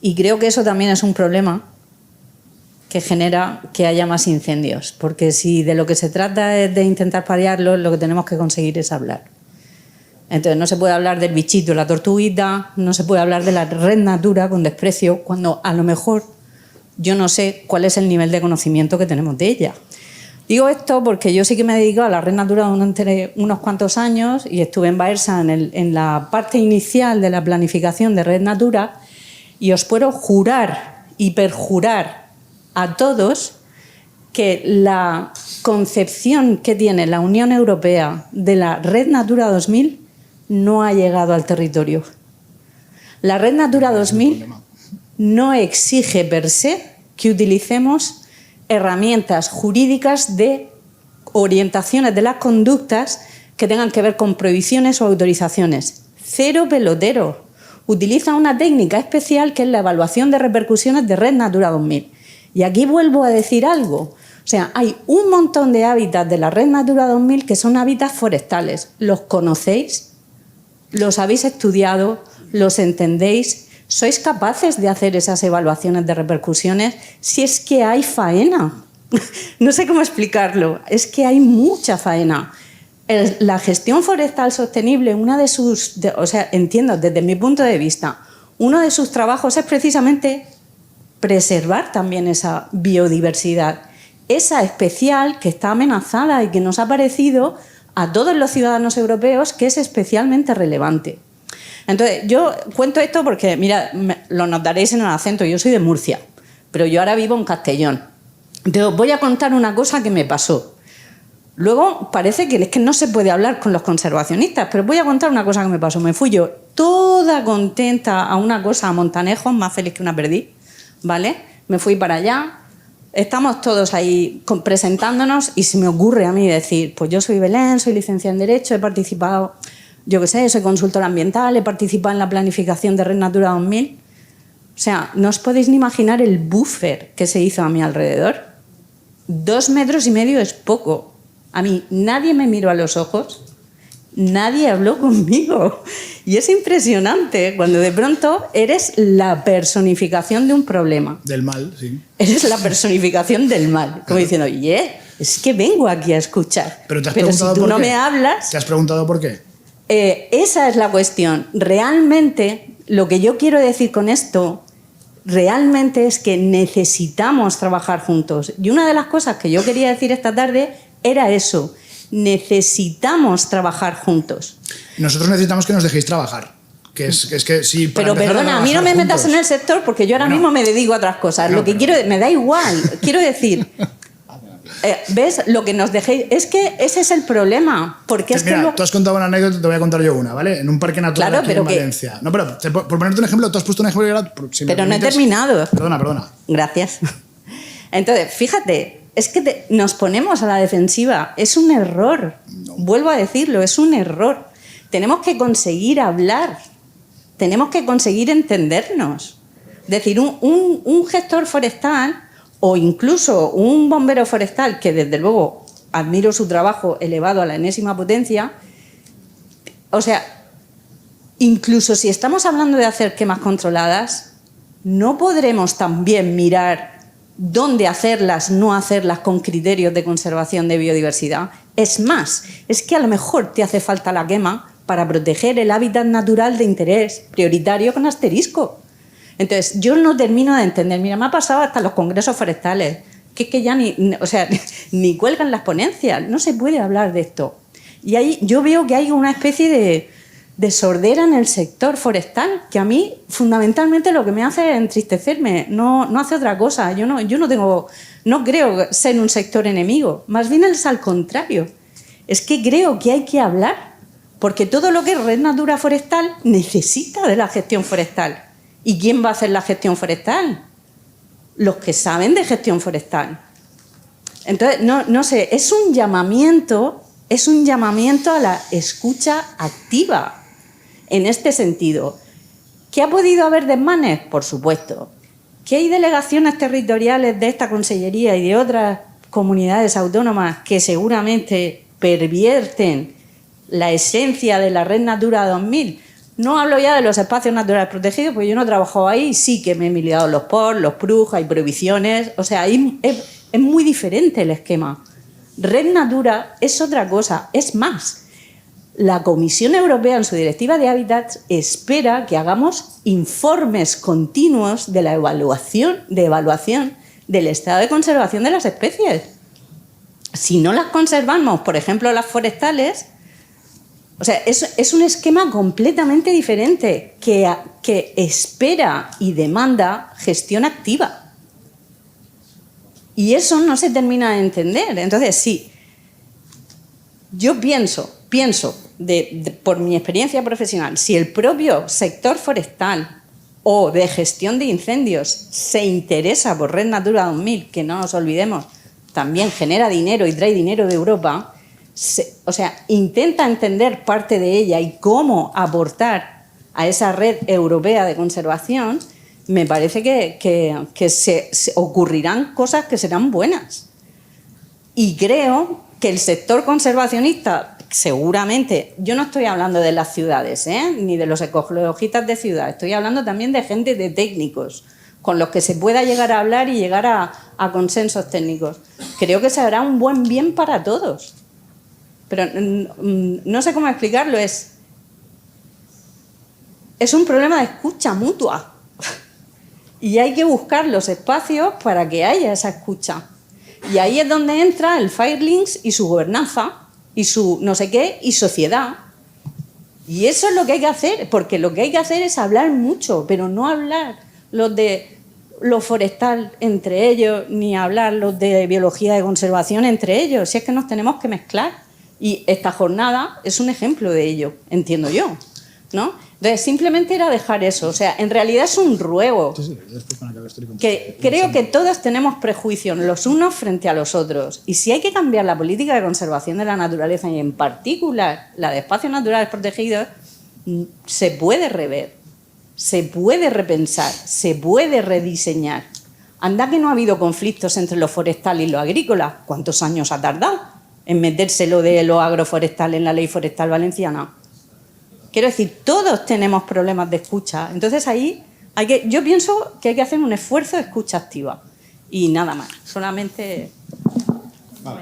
Y creo que eso también es un problema que genera que haya más incendios, porque si de lo que se trata es de intentar paliarlo, lo que tenemos que conseguir es hablar. Entonces no se puede hablar del bichito, la tortuguita, no se puede hablar de la red Natura con desprecio, cuando a lo mejor yo no sé cuál es el nivel de conocimiento que tenemos de ella. Digo esto porque yo sí que me he dedicado a la red Natura durante unos cuantos años y estuve en Baersa en la parte inicial de la planificación de red Natura, y os puedo jurar y perjurar a todos que la concepción que tiene la Unión Europea de la red Natura 2000 no ha llegado al territorio. La red Natura 2000 no exige per se que utilicemos herramientas jurídicas de orientaciones de las conductas que tengan que ver con prohibiciones o autorizaciones. Cero pelotero. Utiliza una técnica especial que es la evaluación de repercusiones de red Natura 2000. Y aquí vuelvo a decir algo. O sea, hay un montón de hábitats de la red Natura 2000 que son hábitats forestales. ¿Los conocéis? ¿Los habéis estudiado? ¿Los entendéis? ¿Sois capaces de hacer esas evaluaciones de repercusiones? Si es que hay faena. No sé cómo explicarlo. Es que hay mucha faena. La gestión forestal sostenible, entiendo desde mi punto de vista, uno de sus trabajos es precisamente preservar también esa biodiversidad, esa especial que está amenazada y que nos ha parecido a todos los ciudadanos europeos que es especialmente relevante. Entonces, yo cuento esto porque, mira, lo notaréis en el acento, yo soy de Murcia, pero yo ahora vivo en Castellón. Entonces, os voy a contar una cosa que me pasó. Luego parece que es que no se puede hablar con los conservacionistas, pero voy a contar una cosa que me pasó. Me fui yo toda contenta a una cosa, a Montanejos, más feliz que una perdiz, ¿vale? Me fui para allá, estamos todos ahí presentándonos y se me ocurre a mí decir, pues yo soy Belén, soy licenciada en Derecho, he participado, yo qué sé, soy consultora ambiental, he participado en la planificación de Red Natura 2000. O sea, no os podéis ni imaginar el buffer que se hizo a mi alrededor. 2,5 metros es poco. A mí nadie me miró a los ojos, nadie habló conmigo. Y es impresionante cuando de pronto eres la personificación de un problema. Del mal, sí. Eres la personificación del mal. Como diciendo, es que vengo aquí a escuchar. Pero si tú no me hablas... ¿Te has preguntado por qué? Esa es la cuestión. Realmente, lo que yo quiero decir con esto, realmente es que necesitamos trabajar juntos. Y una de las cosas que yo quería decir esta tarde era eso. Necesitamos trabajar juntos. Nosotros necesitamos que nos dejéis trabajar. Que sí, pero perdona, a mí no me metas en el sector porque yo ahora mismo me dedico a otras cosas. Lo que quiero, me da igual. Quiero decir, ¿ves? Lo que nos dejéis... Es que ese es el problema. Porque es mira, que tú has contado una anécdota, te voy a contar yo una, ¿vale? En un parque natural aquí en Valencia. No, pero por ponerte un ejemplo, tú has puesto un ejemplo... pero no he terminado. Perdona. Gracias. Entonces, fíjate... Es que nos ponemos a la defensiva. Es un error. No. Vuelvo a decirlo, es un error. Tenemos que conseguir hablar. Tenemos que conseguir entendernos. Es decir, un gestor forestal o incluso un bombero forestal, que desde luego admiro su trabajo elevado a la enésima potencia, o sea, incluso si estamos hablando de hacer quemas controladas, no podremos también mirar dónde hacerlas, no hacerlas con criterios de conservación de biodiversidad. Es más, es que a lo mejor te hace falta la quema para proteger el hábitat natural de interés prioritario con asterisco. Entonces, yo no termino de entender. Mira, me ha pasado hasta los congresos forestales, que es que ya ni cuelgan las ponencias. No se puede hablar de esto. Y ahí yo veo que hay una especie de sordera en el sector forestal, que a mí fundamentalmente lo que me hace es entristecerme, no hace otra cosa. Yo no creo ser un sector enemigo, más bien es al contrario. Es que creo que hay que hablar, porque todo lo que es red Natura forestal necesita de la gestión forestal. ¿Y quién va a hacer la gestión forestal? Los que saben de gestión forestal. Entonces, no sé, es un llamamiento es un llamamiento a la escucha activa en este sentido. ¿Que ha podido haber desmanes? Por supuesto. ¿Que hay delegaciones territoriales de esta consellería y de otras comunidades autónomas que seguramente pervierten la esencia de la Red Natura 2000? No hablo ya de los espacios naturales protegidos, porque yo no he trabajado ahí, sí que me he mirado los POR, los PRUG, hay prohibiciones, o sea, ahí es muy diferente el esquema. Red Natura es otra cosa, es más. La Comisión Europea en su Directiva de Hábitats espera que hagamos informes continuos de la evaluación del estado de conservación de las especies. Si no las conservamos, por ejemplo, las forestales, o sea, es un esquema completamente diferente que espera y demanda gestión activa. Y eso no se termina de entender. Entonces, sí, yo pienso por mi experiencia profesional, si el propio sector forestal o de gestión de incendios se interesa por Red Natura 2000, que no nos olvidemos, también genera dinero y trae dinero de Europa, o sea, intenta entender parte de ella y cómo aportar a esa red europea de conservación, me parece que se ocurrirán cosas que serán buenas. Y creo que el sector conservacionista, seguramente, yo no estoy hablando de las ciudades, ni de los ecologistas de ciudad, estoy hablando también de gente, de técnicos, con los que se pueda llegar a hablar y llegar a consensos técnicos. Creo que se hará un buen bien para todos. Pero no sé cómo explicarlo, es un problema de escucha mutua. Y hay que buscar los espacios para que haya esa escucha. Y ahí es donde entra el Firelinks y su gobernanza, y su no sé qué, y sociedad. Y eso es lo que hay que hacer, porque lo que hay que hacer es hablar mucho, pero no hablar los de lo forestal entre ellos, ni hablar los de biología de conservación entre ellos, si es que nos tenemos que mezclar. Y esta jornada es un ejemplo de ello, entiendo yo, ¿no? Entonces, simplemente era dejar eso. O sea, en realidad es un ruego. Que creo que todos tenemos prejuicios los unos frente a los otros. Y si hay que cambiar la política de conservación de la naturaleza, y en particular la de espacios naturales protegidos, se puede rever, se puede repensar, se puede rediseñar. Anda que no ha habido conflictos entre lo forestal y lo agrícola. ¿Cuántos años ha tardado en meterse lo de lo agroforestal en la ley forestal valenciana? Quiero decir, todos tenemos problemas de escucha. Entonces ahí yo pienso que hay que hacer un esfuerzo de escucha activa. Y nada más, solamente... Vale.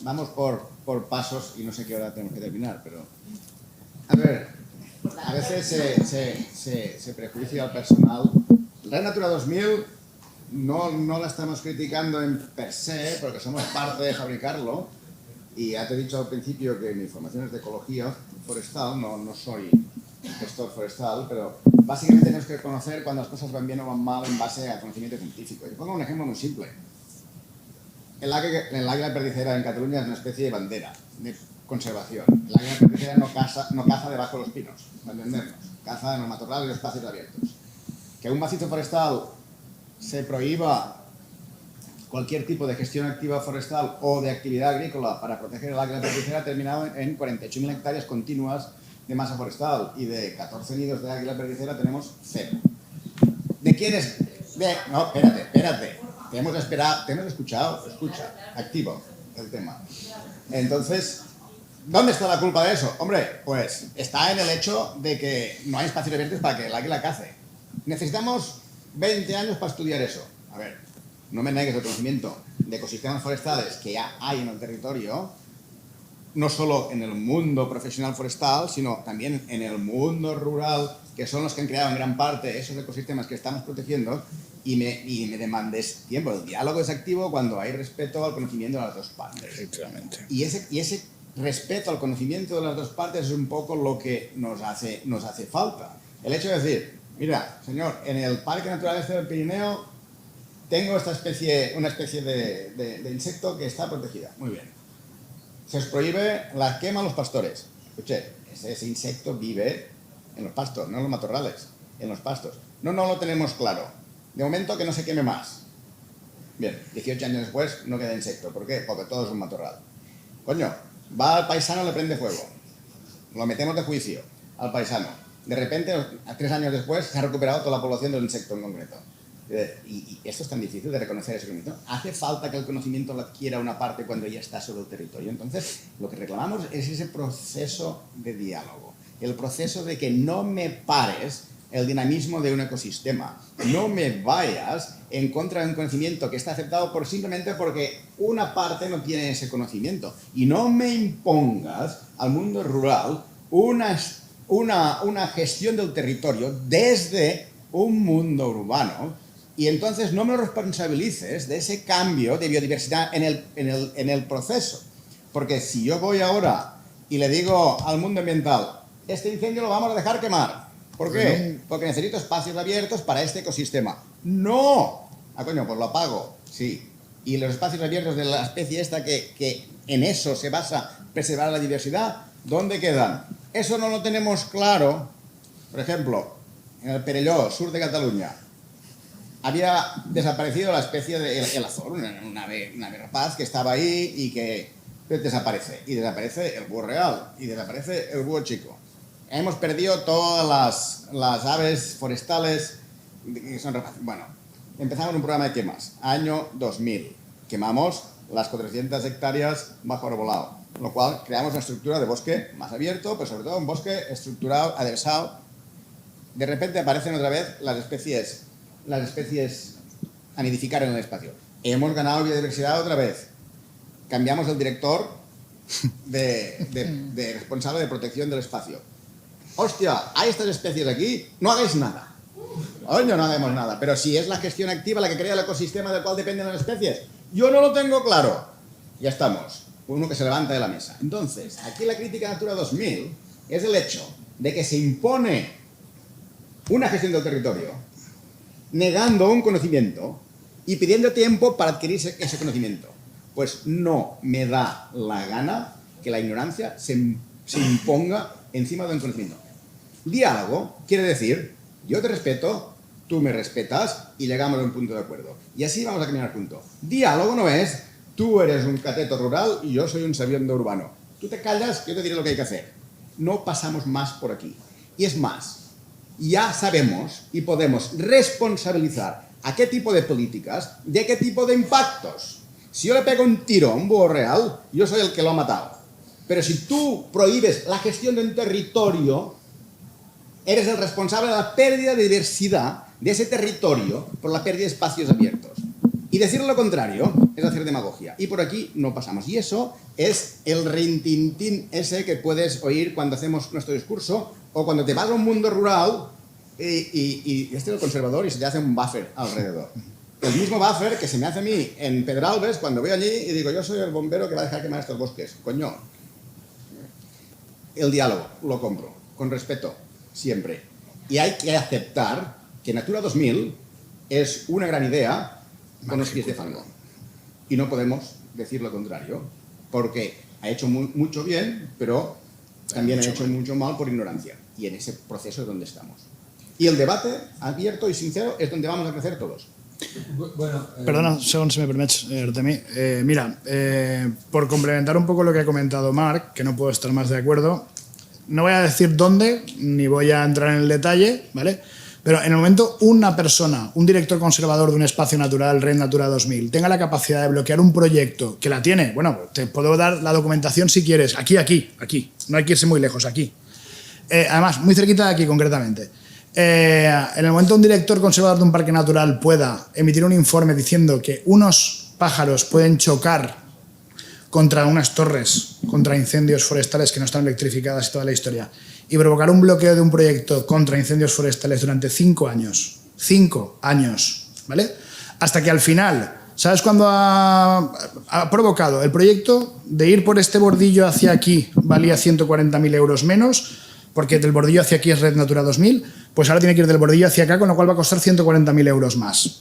Vamos por pasos y no sé qué hora tenemos que terminar, pero... A ver, a veces se prejuicia al personal. La Natura 2000 no la estamos criticando en per se, porque somos parte de fabricarlo. Y ya te he dicho al principio que mi formación es de ecología forestal, no soy gestor forestal, pero básicamente tenemos que conocer cuando las cosas van bien o van mal en base a conocimiento científico. Yo pongo un ejemplo muy simple. El águila perdicera en Cataluña es una especie de bandera de conservación. El águila perdicera no caza debajo de los pinos, para entendernos. Caza en los matorrales y los espacios abiertos. Que un macizo forestal se prohíba cualquier tipo de gestión activa forestal o de actividad agrícola para proteger el águila perdicera ha terminado en 48.000 hectáreas continuas de masa forestal, y de 14 nidos de águila perdicera tenemos 0. ¿De quién es? No, espérate. Te hemos escuchado, activo el tema. Entonces, ¿dónde está la culpa de eso? Hombre, pues está en el hecho de que no hay espacios abiertos para que el águila cace. Necesitamos 20 años para estudiar eso. A ver, no me negues el conocimiento de ecosistemas forestales que ya hay en el territorio, no solo en el mundo profesional forestal, sino también en el mundo rural, que son los que han creado en gran parte esos ecosistemas que estamos protegiendo, y me demandes tiempo. El diálogo es activo cuando hay respeto al conocimiento de las dos partes. Efectivamente. Y ese respeto al conocimiento de las dos partes es un poco lo que nos hace falta. El hecho de decir, mira, señor, en el Parque Natural Este del Pirineo tengo una especie de insecto que está protegida. Muy bien. Se os prohíbe la quema a los pastores. Escuche, ese insecto vive en los pastos, no en los matorrales, en los pastos. No lo tenemos claro. De momento que no se queme más. Bien, 18 años después no queda insecto. ¿Por qué? Porque todo es un matorral. Coño, Va al paisano, le prende fuego. Lo metemos de juicio al paisano. De repente, 3 años después, se ha recuperado toda la población del insecto en concreto. Y esto es tan difícil de reconocer ese conocimiento. Hace falta que el conocimiento lo adquiera una parte cuando ya está sobre el territorio. Entonces, lo que reclamamos es ese proceso de diálogo. El proceso de que no me pares el dinamismo de un ecosistema. No me vayas en contra de un conocimiento que está aceptado simplemente porque una parte no tiene ese conocimiento. Y no me impongas al mundo rural una gestión del territorio desde un mundo urbano. Y entonces no me lo responsabilices de ese cambio de biodiversidad en el proceso. Porque si yo voy ahora y le digo al mundo ambiental, este incendio lo vamos a dejar quemar. ¿Por qué? Porque necesito espacios abiertos para este ecosistema. ¡No! Ah, coño, pues lo apago. Sí. Y los espacios abiertos de la especie esta que en eso se basa preservar la diversidad, ¿dónde quedan? Eso no lo tenemos claro. Por ejemplo, en el Perelló, sur de Cataluña, había desaparecido la especie del azor, una ave rapaz que estaba ahí y que desaparece. Y desaparece el búho real y desaparece el búho chico. Hemos perdido todas las aves forestales que son rapaces. Bueno, empezamos un programa de quemas. Año 2000. Quemamos las 400 hectáreas bajo arbolado, lo cual creamos una estructura de bosque más abierto, pero sobre todo un bosque estructurado, adversado. De repente aparecen otra vez las especies a nidificar en el espacio. Hemos ganado biodiversidad otra vez. Cambiamos el director de responsable de protección del espacio. Hostia, hay estas especies aquí, no hagáis nada. Coño, no hagamos nada. Pero si es la gestión activa la que crea el ecosistema del cual dependen las especies, yo no lo tengo claro. Ya estamos. Uno que se levanta de la mesa. Entonces, aquí la crítica Natura 2000 es el hecho de que se impone una gestión del territorio negando un conocimiento y pidiendo tiempo para adquirir ese conocimiento. Pues no me da la gana que la ignorancia se imponga encima de un conocimiento. Diálogo quiere decir, yo te respeto, tú me respetas y llegamos a un punto de acuerdo. Y así vamos a caminar juntos. Diálogo no es, tú eres un cateto rural y yo soy un sabiendo urbano. Tú te callas, yo te diré lo que hay que hacer. No pasamos más por aquí. Y es más, ya sabemos y podemos responsabilizar a qué tipo de políticas, de qué tipo de impactos. Si yo le pego un tiro a un búho real, yo soy el que lo ha matado. Pero si tú prohíbes la gestión de un territorio, eres el responsable de la pérdida de diversidad de ese territorio por la pérdida de espacios abiertos. Y decir lo contrario es hacer demagogia. Y por aquí no pasamos. Y eso es el rintintín ese que puedes oír cuando hacemos nuestro discurso o cuando te vas a un mundo rural y este es el conservador y se te hace un buffer alrededor. El mismo buffer que se me hace a mí en Pedralbes cuando voy allí y digo, yo soy el bombero que va a dejar quemar estos bosques. Coño. El diálogo, lo compro, con respeto, siempre. Y hay que aceptar que Natura 2000 es una gran idea con los pies de fango. Y no podemos decir lo contrario, porque ha hecho mucho bien, pero también ha hecho mucho mal por ignorancia. Y en ese proceso es donde estamos. Y el debate abierto y sincero es donde vamos a crecer todos. Bueno, Perdona, un segundo, si me permites, Artemi. Mira, por complementar un poco lo que ha comentado Marc, que no puedo estar más de acuerdo, no voy a decir dónde, ni voy a entrar en el detalle, ¿vale? Pero en el momento una persona, un director conservador de un espacio natural, Red Natura 2000, tenga la capacidad de bloquear un proyecto, que la tiene, bueno, te puedo dar la documentación si quieres, aquí, no hay que irse muy lejos, aquí. Además, muy cerquita de aquí concretamente. En el momento un director conservador de un parque natural pueda emitir un informe diciendo que unos pájaros pueden chocar contra unas torres, contra incendios forestales que no están electrificadas y toda la historia, y provocar un bloqueo de un proyecto contra incendios forestales durante 5 años. 5 años, ¿vale? Hasta que al final, ¿sabes cuándo ha provocado? El proyecto de ir por este bordillo hacia aquí valía 140.000 euros menos, porque del bordillo hacia aquí es Red Natura 2000, pues ahora tiene que ir del bordillo hacia acá, con lo cual va a costar 140.000 euros más.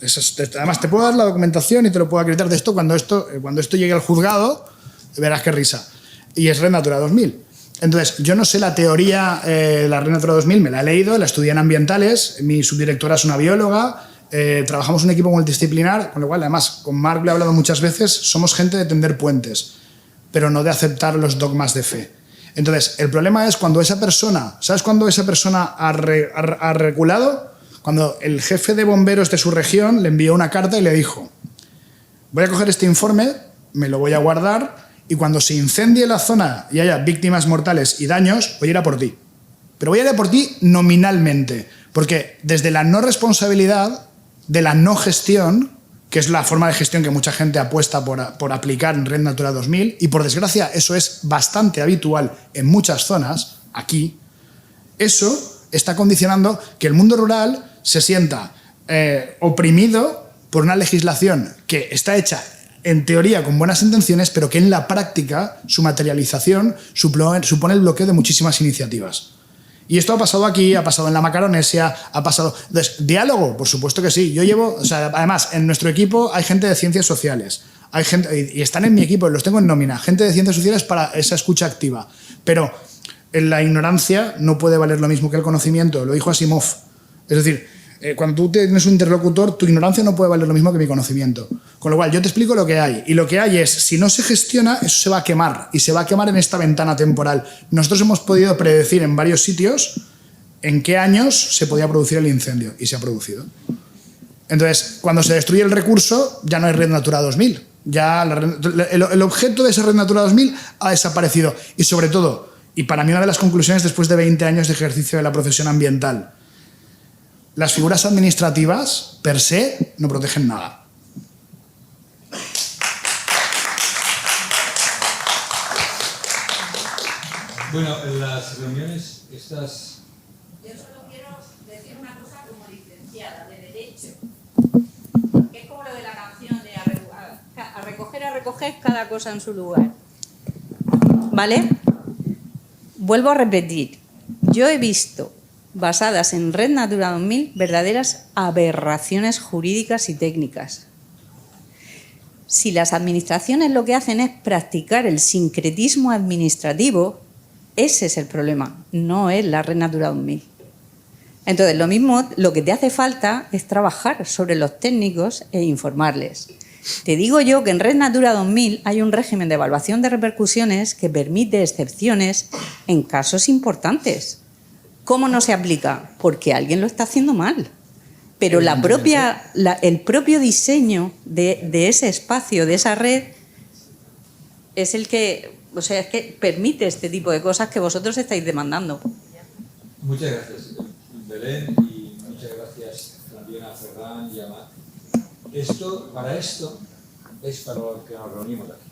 Además, te puedo dar la documentación y te lo puedo acreditar de esto cuando esto llegue al juzgado, verás qué risa. Y es Red Natura 2000. Entonces, yo no sé la teoría, la Red Natura 2000, me la he leído, la estudié en ambientales, mi subdirectora es una bióloga, trabajamos un equipo multidisciplinar, con lo cual, además, con Marc le he hablado muchas veces, somos gente de tender puentes. pero no de aceptar los dogmas de fe. Entonces, el problema es cuando esa persona, ¿sabes cuándo esa persona ha reculado? Cuando el jefe de bomberos de su región le envió una carta y le dijo: voy a coger este informe, me lo voy a guardar y cuando se incendie la zona y haya víctimas mortales y daños, voy a ir a por ti. Pero voy a ir a por ti nominalmente, porque desde la no responsabilidad, de la no gestión, que es la forma de gestión que mucha gente apuesta por aplicar en Red Natura 2000, y por desgracia eso es bastante habitual en muchas zonas, aquí, eso está condicionando que el mundo rural se sienta oprimido por una legislación que está hecha en teoría con buenas intenciones, pero que en la práctica su materialización supone el bloqueo de muchísimas iniciativas. Y esto ha pasado aquí, ha pasado en la Macaronesia, ha pasado... Entonces, ¿diálogo? Por supuesto que sí. Yo llevo... O sea, además, en nuestro equipo hay gente de ciencias sociales. Hay gente, y están en mi equipo, los tengo en nómina. Gente de ciencias sociales para esa escucha activa. Pero en la ignorancia no puede valer lo mismo que el conocimiento. Lo dijo Asimov. Es decir, cuando tú tienes un interlocutor, tu ignorancia no puede valer lo mismo que mi conocimiento. Con lo cual, yo te explico lo que hay. Y lo que hay es, si no se gestiona, eso se va a quemar. Y se va a quemar en esta ventana temporal. Nosotros hemos podido predecir en varios sitios en qué años se podía producir el incendio. Y se ha producido. Entonces, cuando se destruye el recurso, ya no hay Red Natura 2000. Ya el objeto de esa Red Natura 2000 ha desaparecido. Y sobre todo, y para mí una de las conclusiones después de 20 años de ejercicio de la profesión ambiental, las figuras administrativas, per se, no protegen nada. Bueno, en las reuniones estas... Yo solo quiero decir una cosa como licenciada de Derecho, que es como lo de la canción de a recoger cada cosa en su lugar. ¿Vale? Vuelvo a repetir. Yo he visto, basadas en Red Natura 2000, verdaderas aberraciones jurídicas y técnicas. Si las administraciones lo que hacen es practicar el sincretismo administrativo, ese es el problema, no es la Red Natura 2000. Entonces, lo mismo, lo que te hace falta es trabajar sobre los técnicos e informarles. Te digo yo que en Red Natura 2000 hay un régimen de evaluación de repercusiones que permite excepciones en casos importantes. ¿Cómo no se aplica? Porque alguien lo está haciendo mal. Pero el propio diseño de ese espacio, de esa red, es el que, o sea, es que permite este tipo de cosas que vosotros estáis demandando. Muchas gracias, Belén, y muchas gracias también a Ferran y a Matt. Para esto es para lo que nos reunimos aquí.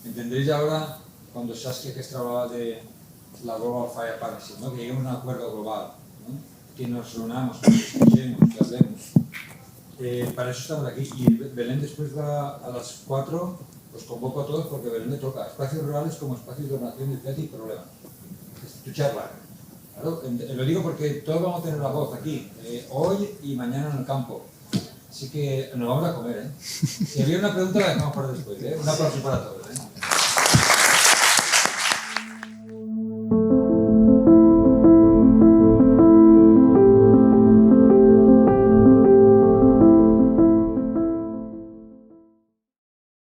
Entenderéis ahora cuando Saskia que hablaba de la Global Fire Partnership, ¿no? Que lleguemos a un acuerdo global, ¿no? Que nos reunamos, que escuchemos, que hablemos. Para eso estamos aquí. Y Belén después va a las 4, os convoco a todos porque Belén me toca espacios rurales como espacios de donación de y problemas. Es tu charla. Claro, lo digo porque todos vamos a tener una voz aquí, hoy y mañana en el campo. Así que nos vamos a comer, ¿eh? Si había una pregunta la dejamos para después, ¿eh? Un aplauso para todos, ¿eh?